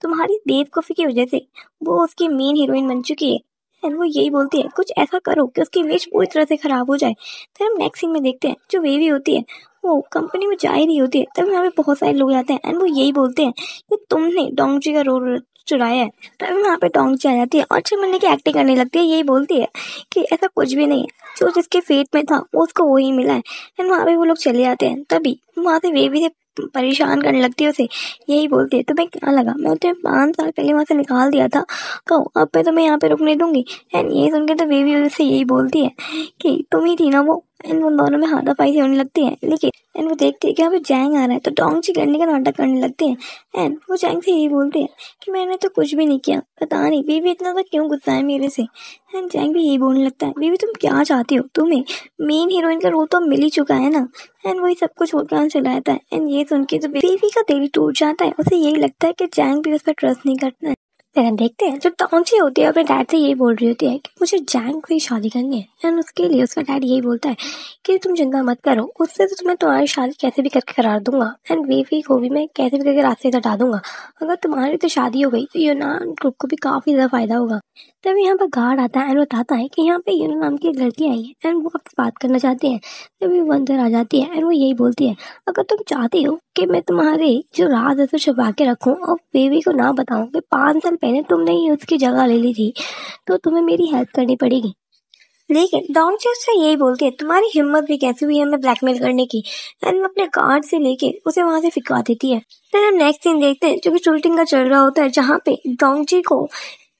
तुम्हारी बेवकूफी की वजह से वो उसकी मेन हीरोइन बन चुकी है। एंड वो यही बोलती है कुछ ऐसा करो कि उसकी इमेज पूरी तरह से खराब हो जाए। फिर हम नेक्स्ट सीन में देखते हैं जो बेबी होती है वो कंपनी में जा ही रही होती है, तब यहाँ पे बहुत सारे लोग आते हैं एंड वो यही बोलते हैं कि तुमने डोंग जी का रोल चुराया है। तभी वहाँ पे डोंग जी आ जाती है और 6 महीने की एक्टिंग करने लगती है, यही बोलती है कि ऐसा कुछ भी नहीं है, जो जिसके फेट में था वो उसको वही मिला है। एंड वहाँ पे वो लोग चले जाते हैं। तभी वहाँ से बेबी से परेशान करने लगती है उसे, यही बोलती है तुम्हें क्या लगा मैं तुम्हें 5 साल पहले वहां से निकाल दिया था, कहो अब मैं तुम्हें यहाँ पे रुकने दूंगी। एंड ये सुन के तो बेबी उससे यही बोलती है कि तुम ही थी ना वो। एंड उन दोनों में हाथापाई होने लगती है, लेकिन एंड वो देखती है कि यहाँ पे जैंग आ रहा है तो डोंगची करने का नाटक करने लगती है। एंड वो जैंग से यही बोलती है कि मैंने तो कुछ भी नहीं किया, पता नहीं बेबी इतना तो क्यों गुस्सा है मेरे से। एंड जैंग भी यही बोलने लगता है बेबी तुम क्या चाहती हो, तुम्हें मेन हीरोइन का रोल तो अब मिल ही चुका है ना। एंड वही सब कुछ होकर चला जाता है। एंड ये सुन के तो बेबी का दिल टूट जाता है, उसे यही लगता है कि जैंग भी उस पर ट्रस्ट नहीं करता है। फिर हम देखते हैं जो डोंगची होती है अपने डैड से यही बोल रही होती है कि मुझे जैंग को ही शादी करनी है। एंड उसके लिए उसका डैड यही बोलता है कि तुम चिंता मत करो, उससे तो तुम्हें तुम्हारी शादी कैसे भी करके करा दूंगा। एंड बेबी को भी मैं कैसे भी करके रास्ते से हटा दूंगा। अगर तुम्हारी तो शादी हो गई तो यूनान ग्रुप को भी काफी ज्यादा फायदा होगा। तभी यहाँ पर गार्ड आता है एंड बताता है कि यहाँ पे यूनान नाम की एक लड़की आई है एंड वो आपसे बात करना चाहती है। तभी वो अंदर आ जाती है एंड वो यही बोलती है अगर तुम चाहती हो कि मैं तुम्हारे जो राज है तो छुपा के रखूं और बेबी को ना बताऊं कि 5 साल पहले तुमने ही उसकी जगह ले ली थी, तो तुम्हें मेरी हेल्प करनी पड़ेगी। लेकिन डोंगची उससे यही बोलती है तुम्हारी हिम्मत भी कैसी हुई हमें ब्लैकमेल करने की। एंड वो अपने गार्ड से लेके उसे वहां से फिकवा देती है। फिर हम नेक्स्ट सीन देखते हैं जो कि शूटिंग का चल रहा होता है, जहाँ पे डोंगची को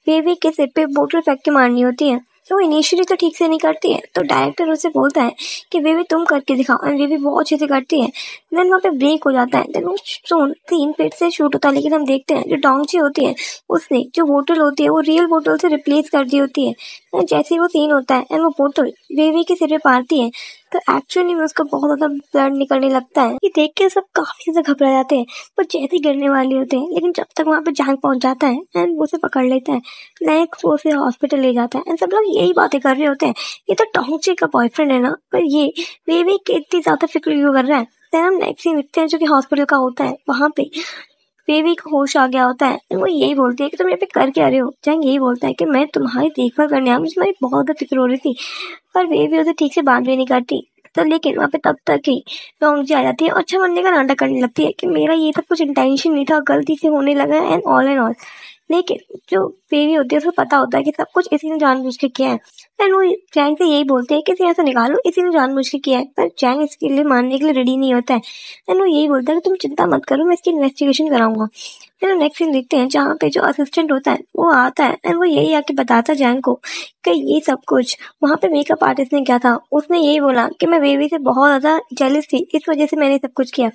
बेबी के सिर पे बोतल फेंक के मारनी होती है। तो इनिशियली तो ठीक से नहीं करती है, तो डायरेक्टर उसे बोलता है कि बेबी तुम करके दिखाओ। एंड बेबी बहुत अच्छे से करती है। देन वहाँ पे ब्रेक हो जाता है। देन वो सीन फिर से शूट होता है, लेकिन हम देखते हैं जो डोंगची होती है उसने जो बोतल होती है वो रियल बोतल से रिप्लेस कर दी होती है। एंड जैसे ही वो सीन होता है एंड वो बोतल बेबी के सिर पे मारती है तो एक्चुअली में उसका बहुत ज्यादा ब्लड निकलने लगता है। ये देख के सब काफी ज्यादा घबरा जाते हैं, वो जैसे ही गिरने वाले होते हैं, लेकिन जब तक वहाँ पे जैंग पहुंच जाता है एंड वो उसे पकड़ लेता है। नेक्स्ट वो उसे हॉस्पिटल ले जाता है एंड सब लोग यही बातें कर रहे होते हैं ये तो डोंगची का बॉयफ्रेंड है ना, पर ये बेबी की इतनी ज्यादा फिक्र क्यों कर रहा है। फिर हम नेक्स्ट सीन देखते हैं जो कि हॉस्पिटल का होता है। वहाँ पे बेबी को होश आ गया होता है। वो यही बोलती है कि तुम यहाँ पे कर क्या रहे हो। जैंग यही बोलता है कि मैं तुम्हारी देखभाल करने आया, मुझे तुम्हारी बहुत ज्यादा फिक्र हो रही थी, पर बेबी उसे ठीक से बात भी नहीं करती। तो लेकिन वहाँ पे तब तक ही डोंगची आ जाती है और अच्छा बनने का नाटक करने लगती है कि मेरा ये सब कुछ इंटेंशन नहीं था, गलती से होने लगा है एंड ऑल। लेकिन जो बेबी होती है उसको पता होता है कि सब कुछ इसी ने जानबूझ के किया है। एंड वो जैंग से यही बोलते हैं कि इसे यहाँ से निकालो, इसी ने जानबूझ के किया है। पर जैंग इसके लिए मानने के लिए रेडी नहीं होता है। एंड वो यही बोलता है कि तुम चिंता मत करो, मैं इसकी इन्वेस्टिगेशन कराऊंगा। फिर नेक्स्ट सीन देखते हैं जहाँ पे जो असिस्टेंट होता है वो आता है एंड वो यही आके बताता जैंग को कि ये सब कुछ वहाँ पे मेकअप आर्टिस्ट ने किया था। उसने यही बोला कि मैं बेबी से बहुत ज्यादा जेलस थी, इस वजह से मैंने सब कुछ किया।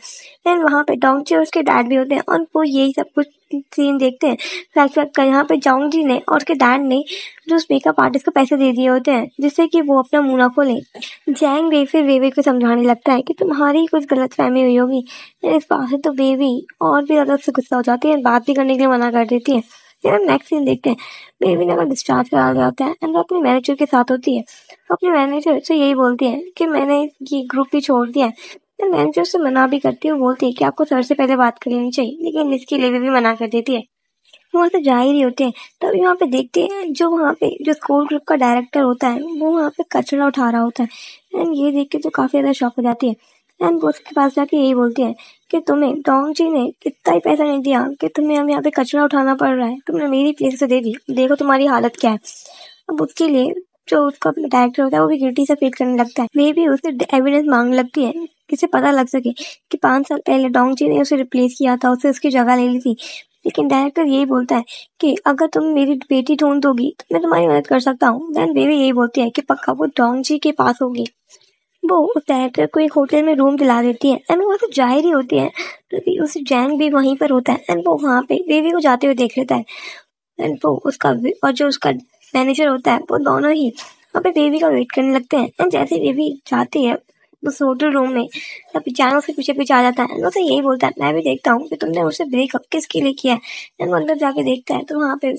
एंड वहाँ पे डोंगची और उसके डैड भी होते हैं और वो यही सब कुछ सीन देखते हैं फ्लैशबैक का। यहाँ पे डोंगची ने और उसके डैड ने जो उस मेकअप आर्टिस्ट को पैसे दे दिए होते हैं जिससे कि वो अपना मुंह ना खोले। जैंग बेबी को समझाने लगता है कि तुम्हारी कुछ गलत फहमी हुई होगी। इस बात से तो बेबी और भी ज्यादा उससे गुस्सा हो जाती है, बात भी करने के लिए मना कर देती है। फिर हम नेक्स्ट सीन देखते हैं बेबी ने अगर डिस्चार्ज करा लिया होता है एंड वो अपने मैनेजर के साथ होती है। अपने मैनेजर से यही बोलती है कि मैंने ये ग्रुप भी छोड़ दिया है। मैनेजर से मना भी करती है, वो बोलती है कि आपको सर से पहले बात कर लेनी चाहिए, लेकिन इसके लिए भी मना कर देती है। वहाँ से जा ही रही होते हैं तभी वहाँ पे देखते हैं जो वहाँ पे जो स्कूल ग्रुप का डायरेक्टर होता है वो वहाँ पे कचरा उठा रहा होता है। एंड ये देख के तो काफी ज्यादा शॉक हो जाती है। एंड वो उसके पास जाके यही बोलती है कि तुम्हें डोंगची ने इतना ही पैसा नहीं दिया कि तुम्हें हम यहाँ पे कचरा उठाना पड़ रहा है, तुमने मेरी प्लेस से दे दी, देखो तुम्हारी हालत क्या है। अब उसके लिए जो उसका डायरेक्टर होता है वो भी गिल्टी से फील करने लगता है। मे भी उसे एविडेंस मांगने लगती है किसे पता लग सके कि 5 साल पहले डोंगची ने उसे रिप्लेस किया था, उसे उसकी जगह ले ली थी। लेकिन डायरेक्टर यही बोलता है कि अगर तुम मेरी बेटी ढूंढ दोगी तो मैं तुम्हारी मदद कर सकता हूँ। देन बेबी यही बोलती है कि पक्का वो डोंगची के पास होगी। वो उस डायरेक्टर को एक होटल में रूम दिला देती है एंड वो वहाँ से जा ही रही होती है तो उस जैंग भी वहीं पर होता है एंड वो वहाँ पे बेबी को जाते हुए देख लेता है। एंड वो उसका और जो उसका मैनेजर होता है वो दोनों ही वहाँ पे बेबी का वेट करने लगते हैं। एंड जैसे बेबी जाती है उस होटल रूम में तब जैंग उसके पीछे पीछे आ जाता है। उसे यही बोलता है मैं भी देखता हूँ कि तुमने उससे ब्रेकअप किसके लिए किया है। एंड वो अंदर जाके देखता है तो वहाँ पे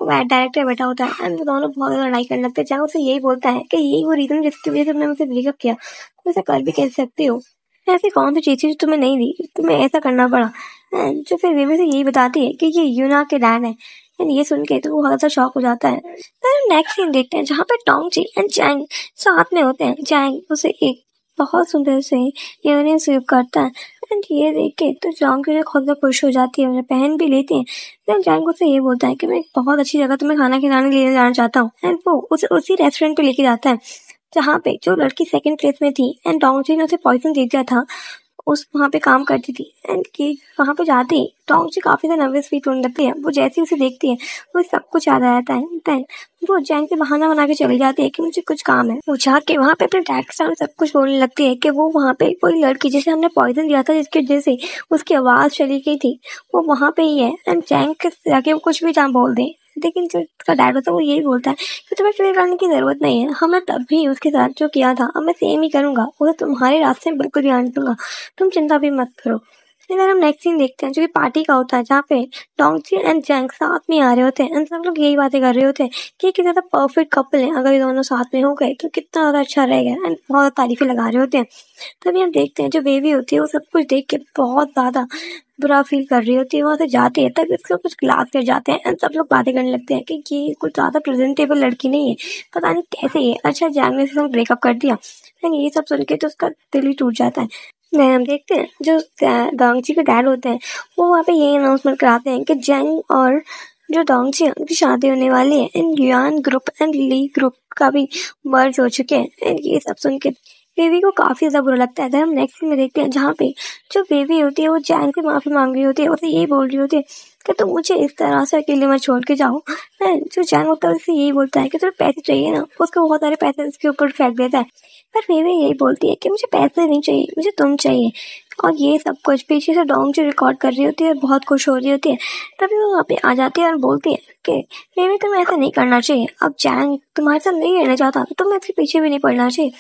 डायरेक्टर बैठा होता है एंड वो दोनों बहुत ज्यादा लड़ाई करने लगते हैं। जैंग उसे यही बोलता है कि यही वो रीजन जिसकी वजह से तुमने मुझसे ब्रेकअप किया, तुम ऐसा कर भी कैसे सकते हो, ऐसी कौन सी चीज थी जो तुम्हें नहीं दी, तुम्हें ऐसा करना पड़ा। एंड जो फिर बेबी से यही बताती है कि ये यूना के डैड है। एंड ये सुन के तो वो बहुत ज्यादा शॉक हो जाता है। फिर नेक्स्ट सीन देखते हैं जहाँ पे डोंगची एंड जैंग साथ में होते हैं। जैंग उसे एक बहुत सुंदर से इयररिंग गिफ्ट करता है एंड ये देख के तो जैंग खुद खुश हो जाती है, उन्हें पहन भी लेती है। फिर जैंग उसे ये बोलता है कि मैं एक बहुत अच्छी जगह तुम्हें खाना खिलाने लेने जाना चाहता हूँ। एंड वो उसे उसी रेस्टोरेंट पे लेके जाता है जहाँ पे जो लड़की सेकंड प्लेस में थी एंड डोंगची ने उसे पॉइजन दे दिया था, उस वहाँ पे काम करती थी एंड कि वहाँ पे जाते ही डोंगची काफी ज्यादा नर्वस फील होने लगती है। वो जैसे ही उसे देखती है वो सब कुछ याद आ जाता है। देन वो जैंग से बहाना बना के चली जाती है कि मुझे कुछ काम है। वो जाके वहाँ पे अपने डैड के सामने सब कुछ बोलने लगती है कि वो वहाँ पे कोई लड़की जिसे हमने पॉइजन दिया था, जिसकी वजह से उसकी आवाज चली गई थी, वो वहाँ पे ही है। एंड जैंग के जाके वो कुछ भी जहाँ बोल दे, लेकिन जो उसका डैड होता है वो यही बोलता है कि तुम्हें फिक्र करने की जरूरत नहीं है, हमने तब भी उसके साथ जो किया था अब मैं सेम ही करूंगा, वो तुम्हारे रास्ते में बिल्कुल ध्यान दूंगा, तुम चिंता भी मत करो। इधर हम नेक्स्ट सीन देखते हैं जो कि पार्टी का होता है, जहाँ पे डोंगची एंड जैंग साथ में आ रहे होते हैं एंड सब लोग यही बातें कर रहे होते हैं कि कितना ज्यादा परफेक्ट कपल है, अगर ये दोनों साथ में हो गए तो कितना ज्यादा अच्छा रहेगा एंड बहुत तारीफें लगा रहे होते हैं। तभी हम देखते हैं जो बेबी होती है वो सब कुछ देख के बहुत ज्यादा बुरा फील कर रही होती है, वहां से जाती है तब इसको कुछ क्लास कर जाते हैं एंड सब लोग बातें करने लगते हैं कि ये कुछ ज्यादा प्रेजेंटेबल लड़की नहीं है, पता नहीं कैसे है, अच्छा जैंग ने इसको ब्रेकअप कर दिया एंड ये सब सुन के तो उसका दिल ही टूट जाता है। नहीं, हम देखते हैं जो डोंगची के डैड होते हैं वो वहाँ पे यही अनाउंसमेंट कराते हैं कि जैंग और जो डोंगची है उनकी शादी होने वाली है and Yuan group and Li group का भी मर्ज हो चुके हैं। एंड ये सब सुन के बेबी को काफी ज्यादा बुरा लगता है। तो हम नेक्स्ट में देखते हैं जहाँ पे जो बेबी होती है वो जैंग से माफी मांग रही होती है, उसे यही बोल रही होती है कि तुम मुझे इस तरह से अकेले मत छोड़ के जाओ। जो जैंग होता है उससे यही बोलता है कि तुम्हें पैसे चाहिए ना, उसको बहुत सारे पैसे उसके ऊपर फेंक देता है, पर बेबी यही बोलती है कि मुझे पैसे नहीं चाहिए, मुझे तुम चाहिए। और ये सब कुछ पीछे से डोंगची रिकॉर्ड कर रही होती है, बहुत खुश हो रही होती है। तभी वो वहाँ पे आ जाती है और बोलती है कि बेबी तुम्हें ऐसा नहीं करना चाहिए, अब जैंग तुम्हारे साथ नहीं रहना चाहता तो तुम्हें इसके पीछे भी नहीं पड़ना चाहिए।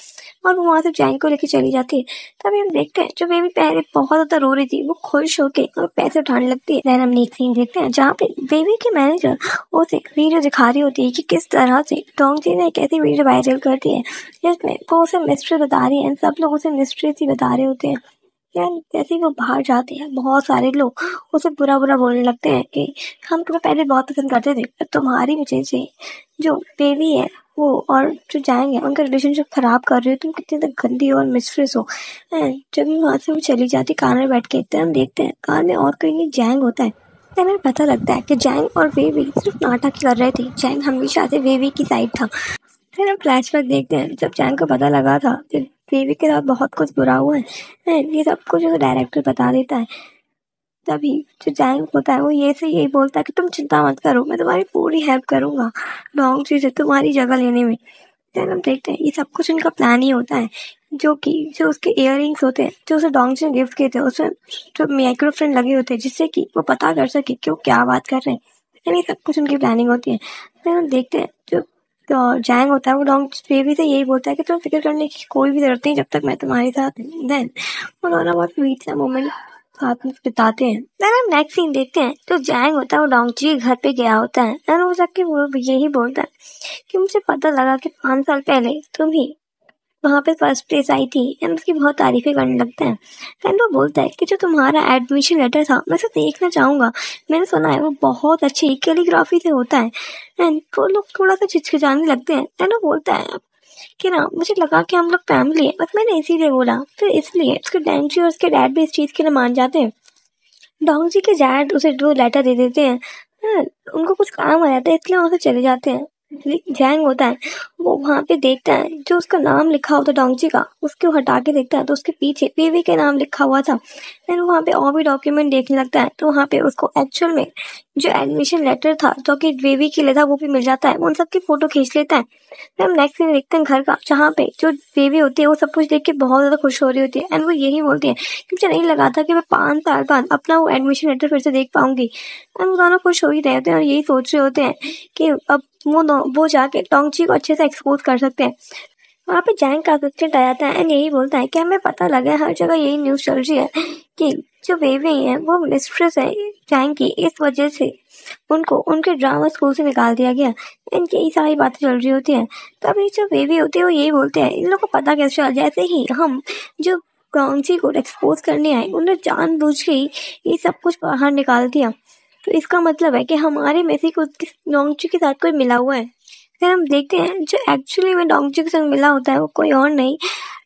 और वो वहाँ से जैंग को लेके चली जाती है। तभी हम देखते हैं जो बेबी पहले बहुत ज्यादा रो रही थी वो खुश होके और पैसे उठाने लगती है। देन हम नेक्स्ट सीन देखते हैं जहाँ पे बेबी की मैनेजर उसे वीडियो दिखा रही होती है कि किस तरह से डोंगची ने एक ऐसी वीडियो वायरल कर दी है जिसमें वो उसे मिस्ट्री बता रही है, सब लोग उसे मिस्ट्री सी बता रहे होते हैं। यार जैसे ही वो बाहर जाते हैं बहुत सारे लोग उसे बुरा बुरा बोलने लगते हैं कि हम तुम्हें पहले बहुत पसंद करते थे, पर तुम्हारी वजह से जो बेबी है वो और जो जैंग है उनका रिलेशनशिप खराब कर रही हो, तुम कितनी तक गंदी और मिस्ट्रेस हो। जब भी वहां से वो चली जाती कार में बैठ के, तब हम देखते हैं कार में और कोई नहीं जैंग होता है। तब हमें पता लगता है कि जैंग और बेबी सिर्फ नाटक ही कर रहे थे, जैंग हमेशा से बेबी की साइड था। फिर हम फ्लैशबैक देखते हैं जब जैंग को पता लगा था कि बेबी के साथ बहुत कुछ बुरा हुआ है, ये सब कुछ उसे डायरेक्टर बता देता है। तभी जो जैंग होता है वो ये से यही बोलता है कि तुम चिंता मत करो, मैं तुम्हारी पूरी हेल्प करूंगा डोंगची से तुम्हारी जगह लेने में। फिर हम देखते हैं ये सब कुछ उनका प्लान ही होता है, जो उसके इयररिंग्स होते हैं जो उसे डोंगची ने गिफ्ट किए थे उसमें जो माइक्रोफोन लगे होते हैं जिससे कि वो पता कर सके कि वो क्या बात कर रहे हैं। यानी सब कुछ उनकी प्लानिंग होती है। फिर हम देखते हैं जो जैंग होता है वो बेबी से यही बोलता है कि तुम फिक्र करने की कोई भी जरूरत नहीं जब तक मैं तुम्हारे साथ हूँ। देन वो दोनों बहुत स्वीट सा मोमेंट साथ में बिताते हैं। देन हम नेक्स्ट सीन देखते हैं तो जैंग होता है वो डोंगची के घर पे गया होता है एंड वो जाके वो यही बोलता है कि मुझे पता लगा कि 5 साल पहले तुम ही वहाँ पे फर्स्ट प्लेस आई थी एंड उसकी बहुत तारीफें करने लगता है। एंड वो बोलता है कि जो तुम्हारा एडमिशन लेटर था मैं उसे देखना चाहूंगा, मैंने सुना है वो बहुत अच्छी कैलीग्राफी से होता है। एंड वो लोग थोड़ा सा चिचकिचाने लगते हैं एंड वो बोलता है कि ना मुझे लगा कि हम लोग फैमिली है, बस मैंने इसीलिए बोला, फिर इसलिए उसके डैंची और उसके डैड भी इस चीज के लिए मान जाते हैं। डोंगची के डैड उसे दो लेटर दे देते हैं, उनको कुछ काम आ जाता है इसलिए वहां से चले जाते हैं। जैंग होता है वो वहां पे देखता है जो उसका नाम लिखा होता है डोंगची का, उसको हटा के देखता है तो उसके पीछे बेबी के नाम लिखा हुआ था। फिर वहां पे और भी डॉक्यूमेंट देखने लगता है तो वहां पे उसको एक्चुअल में जो एडमिशन लेटर था जो कि बेबी के लिए था वो भी मिल जाता है, उन सबकी फोटो खींच लेता है। फिर हम नेक्स्ट सीन देखते हैं घर का, जहाँ पे जो बेबी होती है वो सब कुछ देख के बहुत ज्यादा खुश हो रही होती है एंड वो यही बोलती है कि मुझे नहीं लगा था कि मैं 5 साल बाद अपना वो एडमिशन लेटर फिर से देख पाऊंगी। एंड वो दोनों खुश हो ही रहे होते हैं और यही सोच रहे होते हैं कि अब वो जाके डोंगची को अच्छे से एक्सपोज कर सकते हैं। वहाँ पे जैंग का असिस्टेंट आ जाता है एंड यही बोलता है कि हमें पता लगा है हर जगह यही न्यूज चल रही है कि जो बेबी है वो मिस्ट्रेस है जैंग की, इस वजह से उनको उनके ड्रामा स्कूल से निकाल दिया गया। एंड यही सारी बातें चल रही होती हैं। तभी जो बेबी होती है वो यही बोलते हैं इन लोगों को पता कैसे चला, जैसे ही हम जो डोंगची को एक्सपोज करने आए उन्होंने जानबूझ के ही ये सब कुछ बाहर निकाल दिया, तो इसका मतलब है कि हमारे में से डोंगची के साथ कोई मिला हुआ है। फिर हम देखते हैं जो एक्चुअली में डोंगची के साथ मिला होता है वो कोई और नहीं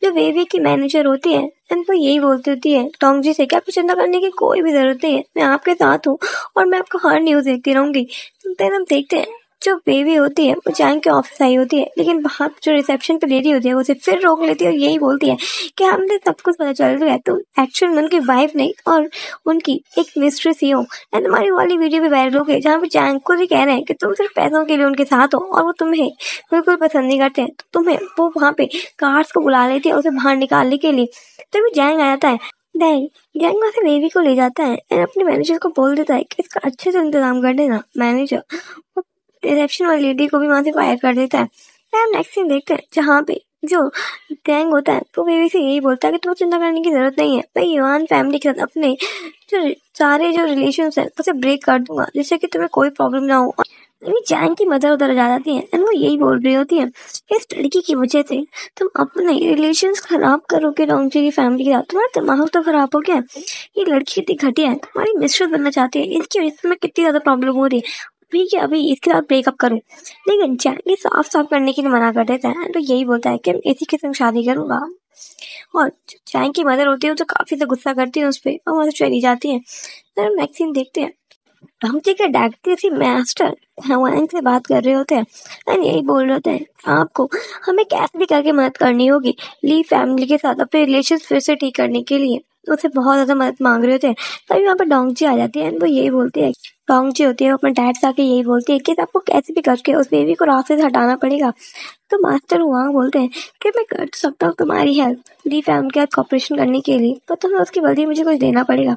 जो बेबी की मैनेजर होती है एंड वो यही बोलती होती है डोंगची से कि आपको चिंता करने की कोई भी जरूरत नहीं है, मैं आपके साथ हूँ और मैं आपको हर न्यूज देखती रहूंगी। फिर हम देखते हैं जो बेबी होती है वो जैंग के ऑफिस आई होती है, लेकिन वहाँ जो रिसेप्शन पे लेडी होती है वो उसे फिर रोक लेती है और यही बोलती है कि हमने सब कुछ पता चल रहा है, तुम एक्चुअल में उनकी वाइफ नहीं और उनकी एक मिस्ट्रेस ही हो। एंड हमारी वाली वीडियो भी वायरल हो गई जहाँ पे जैंग को भी कह रहे हैं कि तुम सिर्फ पैसों के लिए उनके साथ हो और वो तुम्हें बिल्कुल पसंद नहीं करते हैं, तो तुम्हें वो वहाँ पे गार्ड्स को बुला लेती है उसे बाहर निकालने के लिए। तभी जैंग आ जाता है। जैंग वहाँ से बेबी को ले जाता है एंड अपने मैनेजर को बोल देता है कि इसका अच्छे से इंतजाम कर देना। मैनेजर रिसेप्शन वाली लेडी को भी वहां से फायर कर देता है। एंड नेक्स्ट सीन देखते हैं जहाँ पे जो जैंग होता है तो बेबी से यही बोलता है कि तुम्हें चिंता करने की जरूरत नहीं है, मैं युआन फैमिली के साथ अपने जो सारे जो रिलेशंस है उसे ब्रेक कर दूंगा जिससे कि तुम्हें कोई प्रॉब्लम ना हो। अभी जैंग की मदर उधर जा जाती है एंड वो यही बोल रही होती है इस लड़की की वजह से तुम अपने रिलेशंस खराब करोगे डोंगजी की फैमिली के साथ, तुम्हारा दिमाग तो खराब हो गया। ये लड़की कितनी घटिया है, तुम्हारी मिस्ट्रेस बनना चाहती है, इसकी वजह से तुम्हें कितनी ज्यादा प्रॉब्लम हो रही है, ठीक है अभी इसके साथ ब्रेकअप करो। लेकिन जैंग साफ साफ करने के लिए मना कर देता है तो यही बोलता है कि मैं इसी के संग शादी करूंगा। और जैंग की मदर होती है तो काफी ज्यादा गुस्सा करती है उस पर और वहां से चली जाती है। फिर मैक्सिन देखते हैं डोंगजी के डैड किसी मास्टर हवांग से बात कर रहे होते हैं एंड यही बोल रहे होते हैं आपको हमें कैसे भी करके मदद करनी होगी ली फैमिली के साथ अपने रिलेशन फिर से ठीक करने के लिए, उससे बहुत ज्यादा मदद मांग रहे होते हैं। तभी वहाँ पर डोंगजी आ जाती है एंड वो यही बोलती है डोंगजी होती है वो अपने डैड से आके यही बोलती है कि आपको कैसे भी करके उस बेबी को रास्ते से हटाना पड़ेगा। तो मास्टर हुआंग बोलते हैं कि मैं कर तो सकता हूँ तुम्हारी हेल्प ली फैमिली के साथ कॉपरेशन करने के लिए, तो तुम्हें उसके बदले मुझे कुछ देना पड़ेगा।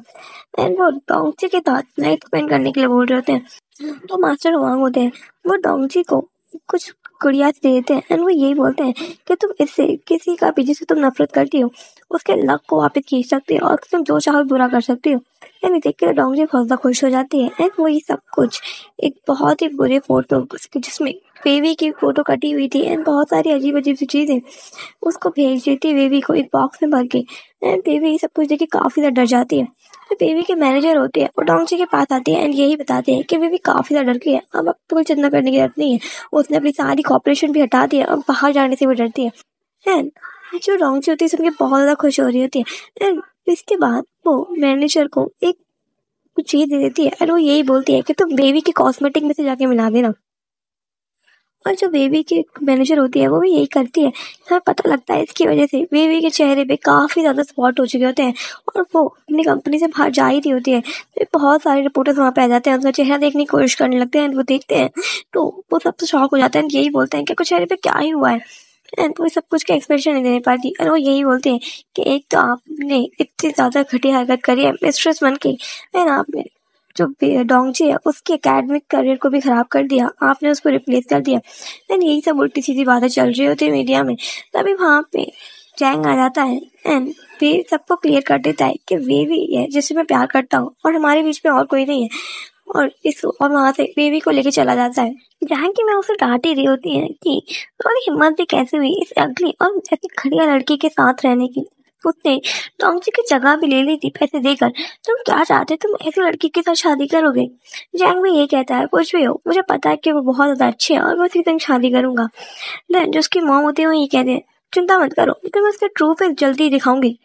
एंड वो डोंगजी के साथ नाइट स्पेंड करने के लिए बोल रहे होते हैं। तो मास्टर हुआंग होते हैं वो डोंगजी को कुछ गुड़िया दे देते हैं एंड वो यही बोलते हैं कि तुम इससे किसी का भी जिससे तुम नफरत करती हो उसके लक को वापस खींच सकती हो और तुम जो चाहो बुरा कर सकती हो। एंड देख के डोंगजी बहुत ज्यादा खुश हो जाती है एंड वो ये सब कुछ एक बहुत ही बुरे फोटो जिसमें बेबी की फोटो कटी हुई थी एंड बहुत सारी अजीब अजीब सी चीजें उसको भेज देती है बेबी को एक बॉक्स में भर के। एंड बेबी ये सब कुछ देख के काफी ज्यादा डर जाती है। तो बेबी के मैनेजर होते हैं वो डोंगजी के पास आते हैं एंड यही बताते हैं कि बेबी काफी ज्यादा डर गई है, अब आपको कोई चिंता करने की जरूरत नहीं है, उसने अपनी सारी कॉपरेशन भी हटा दी है, अब बाहर जाने से भी डरती है। एंड जो डोंगजी होती है सुन के बहुत ज्यादा खुश हो रही होती है। एंड इसके बाद वो मैनेजर को एक कुछ चीज दे देती है और वो यही बोलती है कि तुम बेबी के कॉस्मेटिक में से जाके मिला देना। और जो बेबी की मैनेजर होती है वो भी यही करती है। हमें पता लगता है इसकी वजह से बेबी के चेहरे पे काफी ज्यादा स्पॉट हो चुके होते हैं और वो अपनी कंपनी से बाहर जा ही रही होती है। तो बहुत सारे रिपोर्टर्स वहाँ पे आ जाते हैं, उसका चेहरा देखने की कोशिश करने लगते हैं। वो देखते हैं तो वो सबसे शॉक हो जाते हैं, यही बोलते हैं कि कुछ चेहरे पे क्या ही हुआ है। एंड वो सब कुछ का एक्सप्रेशन नहीं दे पाती और वो यही बोलते हैं कि एक तो आपने इतनी ज्यादा घटिया हरकत करी है मिस्ट्रेस बन के, एंड आपने जो डोंगजी है उसके एकेडमिक करियर को भी खराब कर दिया, आपने उसको रिप्लेस कर दिया। एंड यही सब उल्टी सीधी बातें चल रही होती है मीडिया में। तभी वहाँ पे जैंग आ जाता है एंड वे सबको क्लियर कर देता है कि बेबी है जिससे मैं प्यार करता हूँ और हमारे बीच में और कोई नहीं है। और वहाँ से बेबी को लेके चला जाता है। जहाँ की मैं उसे डांट ही रही होती है कि तुम्हारी हिम्मत भी कैसे हुई इस अगली और ऐसी घटिया लड़की के साथ रहने की, उसने डोंगजी की जगह भी ले ली थी पैसे देकर, तुम क्या चाहते तुम ऐसी लड़की के साथ शादी करोगे। जैंग भी ये कहता है कुछ भी हो मुझे पता है कि वो बहुत ज्यादा अच्छी है और मैं उसी संग शादी करूंगा। देन जो उसकी मॉम होती है वो ये कहते हैं चिंता मत करो मैं उसके ट्रू फेस जल्दी दिखाऊंगी।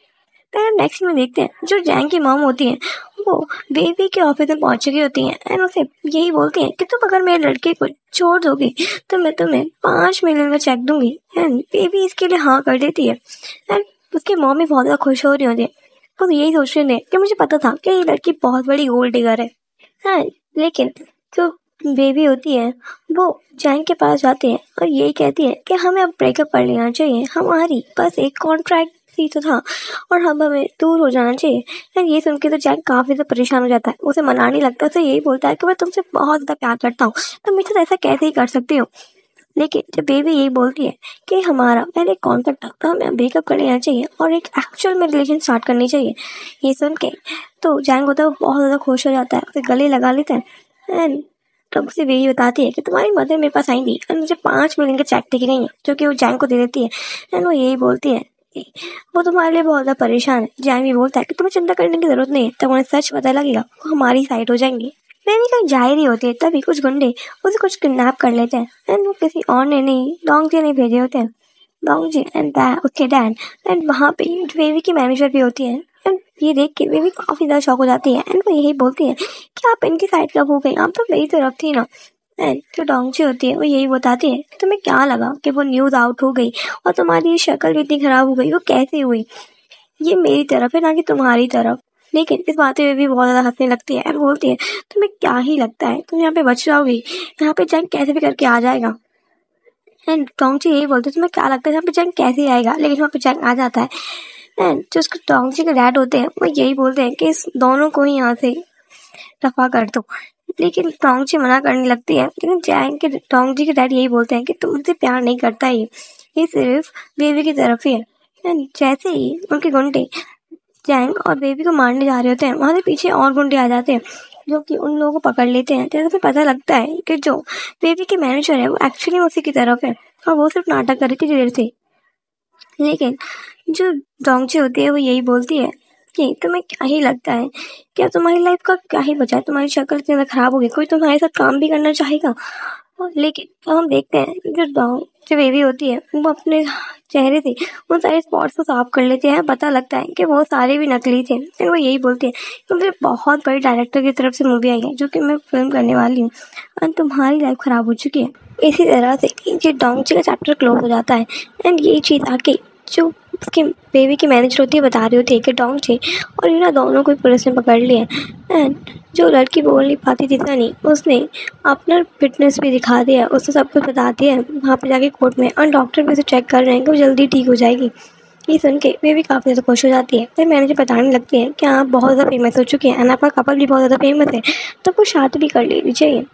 फिर नेक्स्ट में देखते हैं जो जैंग की मॉम होती है वो बेबी के ऑफिस में पहुंच चुकी होती है एंड उसे यही बोलती है कि तुम अगर मेरे लड़के को छोड़ दोगी तो मैं तुम्हें 5 मिलियन का चेक दूंगी। एंड बेबी इसके लिए हाँ कर देती है एंड उसकी मॉम भी बहुत ज्यादा खुश हो रही होती है। वो यही सोच रहे थे कि मुझे पता था कि ये लड़की बहुत बड़ी गोल्ड डिगर है। हाँ, लेकिन जो बेबी होती है वो जैंग के पास जाती है और यही कहती है कि हमें अब ब्रेकअप कर लेना चाहिए, हमारी बस एक कॉन्ट्रैक्ट ही तो था और हम हमें दूर हो जाना चाहिए। एंड ये सुन के तो जैंग काफी ज्यादा परेशान हो जाता है, उसे मनाने लगता है, उसे यही बोलता है कि मैं तुमसे बहुत ज्यादा प्यार करता हूँ तो मुझे तो ऐसा कैसे ही कर सकती हो। लेकिन जब बेबी यही बोलती है कि हमारा पहले कॉन्टेक्ट था तो हमें ब्रेकअप कर लेना चाहिए और एक एक्चुअल में रिलेशन स्टार्ट करनी चाहिए, ये सुन के तो जैंग होता है वो बहुत ज्यादा खुश हो जाता है, उसे गले लगा लेता है। एंड तब उसे बेबी बताती है कि तुम्हारी मदर मेरे पास आई थी और मुझे 5 मिलियन का चेक देके गई है जो कि वो जैंग को दे देती है। एंड वो यही बोलती है कि वो तुम्हारे लिए बहुत ज्यादा परेशान है। जैंग भी बोलता है कि तुम्हें चिंता करने की जरूरत नहीं है, तब उन्हें सच पता लगेगा वो हमारी साइड हो जाएंगे। बेबी कहीं जा ही रही होती है तभी कुछ गुंडे उसे कुछ किडनैप कर लेते हैं एंड वो किसी और ने नहीं डोंगजी ने भेजे होते हैं, डोंगजी एंड उसके डैड। एंड वहाँ पे बेबी की मैनेजर भी होती है एंड ये देख के बेबी काफी ज्यादा शॉक हो जाती है एंड वो यही बोलती है कि आप इनकी साइड कब हो गई, आप तो मेरी तरफ थी ना। एंड जो डोंगची होती है वो यही बताती है कि तुम्हें क्या लगा कि वो न्यूज़ आउट हो गई और तुम्हारी ये शक्ल भी इतनी खराब हो गई, वो कैसे हुई? ये मेरी तरफ है ना कि तुम्हारी तरफ। लेकिन इस बातें में भी बहुत ज्यादा हंसने लगती है और बोलती है तुम्हें क्या ही लगता है तुम यहाँ पे बच जाओगी? यहाँ पे जंग कैसे भी करके आ जाएगा। एंड डोंगची यही बोलते तुम्हें क्या लगता है यहाँ पे जंग कैसे आएगा? लेकिन वहाँ पे जंग आ जाता है। एंड जो उसके डोंगची के डैड होते हैं वो यही बोलते हैं कि इस दोनों को ही यहाँ से रफा कर दो। लेकिन डोंगची मना करने लगती है। लेकिन जैंग के डोंगची के डैड यही बोलते हैं कि तुमसे प्यार नहीं करता ये सिर्फ बेबी की तरफ ही है। एंड जैसे ही उनके गुंडे जैंग और बेबी को मारने जा रहे होते हैं वहां से पीछे और गुंडे आ जाते हैं जो कि उन लोगों को पकड़ लेते हैं। जैसे फिर पता लगता है कि जो बेबी के मैनेजर है वो एक्चुअली उसी की तरफ है और वो सिर्फ नाटक कर रही थी देर से। लेकिन जो डोंगची होती है वो यही बोलती है कि तुम्हें क्या ही लगता है, क्या तुम्हारी लाइफ का क्या ही बचा है? तुम्हारी शक्ल इतनी ज्यादा खराब हो गई, कोई तुम्हारे साथ काम भी करना चाहेगा? लेकिन अब हम देखते हैं जो बेबी होती है वो अपने चेहरे से उन सारे स्पॉट्स को साफ कर लेते हैं। पता लगता है कि वो सारे भी नकली थे। फिर वो यही बोलती है कि मुझे बहुत बड़े डायरेक्टर की तरफ से मूवी आई है जो कि मैं फिल्म करने वाली हूँ और तुम्हारी लाइफ खराब हो चुकी है। इसी तरह से ये डोंगची का चैप्टर क्लोज हो जाता है। एंड यही चीज़ आके जो उसके बेबी की मैनेजर होती है बता रही होती है कि डोंगची और ना दोनों को पुलिस ने पकड़ लिया। एंड जो लड़की बोल नहीं पाती थी सनी उसने अपना फिटनेस भी दिखा दिया, उसने सब कुछ बता दिया है वहाँ पे जाके कोर्ट में। और डॉक्टर भी उसे चेक कर रहे हैं कि वो जल्दी ठीक हो जाएगी। ये सुन के बेबी काफ़ी ज़्यादा खुश हो जाती है। फिर मैनेजर बताने लगती है कि आप बहुत ज़्यादा फेमस हो चुके हैं एंड आपका कपल भी बहुत ज़्यादा फेमस है तो वो शादी भी कर लेनी चाहिए।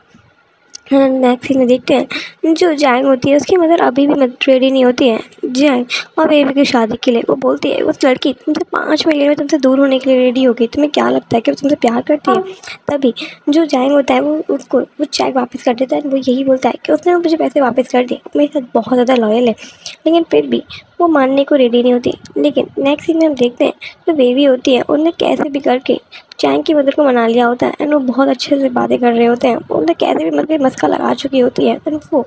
नेक्स्ट सीन में देखते हैं जो जैंग होती है उसकी मदर अभी भी रेडी नहीं होती है जैंग और बेबी की शादी के लिए। वो बोलती है उस लड़की तुमसे 5 महीने में तुमसे दूर होने के लिए रेडी होगी, तुम्हें क्या लगता है कि वो तुमसे प्यार करती है? तभी जो जैंग होता है वो चेक वापस कर देता है। वो यही बोलता है कि उसने मुझे पैसे वापस कर दिए, मेरे साथ बहुत ज़्यादा लॉयल है। लेकिन फिर भी वो मानने को रेडी नहीं होती। लेकिन नेक्स्ट सीन में हम देखते हैं जो बेबी होती है उन्हें कैसे भी करके जैंग की मदर को मना लिया होता है एंड वो बहुत अच्छे से बातें कर रहे होते हैं। उन्हें कैसे भी मतलब मस्का लगा चुकी होती है एंड वो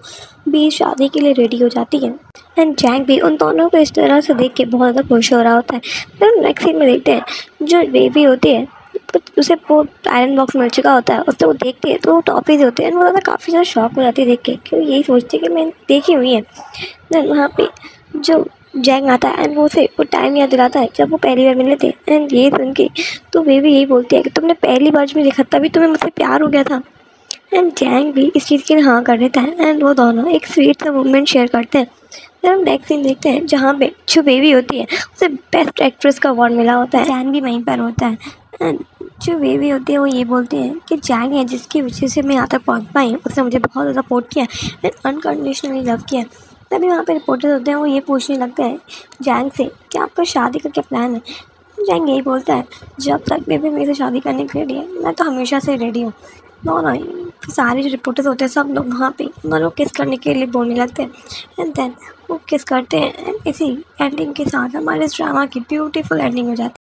भी शादी के लिए रेडी हो जाती है। एंड जैंग भी उन दोनों को इस तरह से देख के बहुत ज़्यादा खुश हो रहा होता है। फिर नेक्स्ट सीन में देखते हैं जो बेबी होती है उसे वो आयरन बॉक्स मिल चुका होता है। उससे वो देखती है तो वो टॉफीज होते हैं। वो ज़्यादा काफ़ी ज़्यादा शॉक हो जाती है देख के क्योंकि यही सोचती है कि मैंने देखी हुई है। देन वहाँ पे जो जैंग आता है एंड वो उसे वो टाइम याद दिलाता है जब वो पहली बार मिले थे। एंड ये सुन के तो बेबी यही बोलती है कि तुमने पहली बार जो देखा तभी तुम्हें मुझसे प्यार हो गया था। एंड जैंग भी इस चीज़ के लिए हाँ कर देता है एंड वो दोनों एक स्वीट सा मोमेंट शेयर करते हैं। फिर हम नेक्स्ट सीन देखते हैं जहाँ पे जो बेबी होती है उसे बेस्ट एक्ट्रेस का अवार्ड मिला होता है। जैंग भी वहीं पर होता है एंड जो बेबी होती है वो ये बोलती है कि जैंग है जिसकी वजह से मैं यहाँ तक पहुँच पाई, उसने मुझे बहुत ज़्यादा सपोर्ट किया एंड अनकंडीशनली लव किया। तभी वहाँ पे रिपोर्टर्स होते हैं वो ये पूछने लगते हैं जैंग से कि आपका शादी का क्या प्लान है। जैंग यही बोलता है जब तक बेबी मेरे से शादी करने के रेडी है मैं तो हमेशा से रेडी हूँ। दोनों सारे जो रिपोर्टर्स होते हैं सब लोग वहाँ पे दोनों किस करने के लिए बोलने लगते हैं एंड देन वो किस करते हैं। इसी एंडिंग के साथ हमारे इस ड्रामा की ब्यूटीफुल एंडिंग हो जाती है।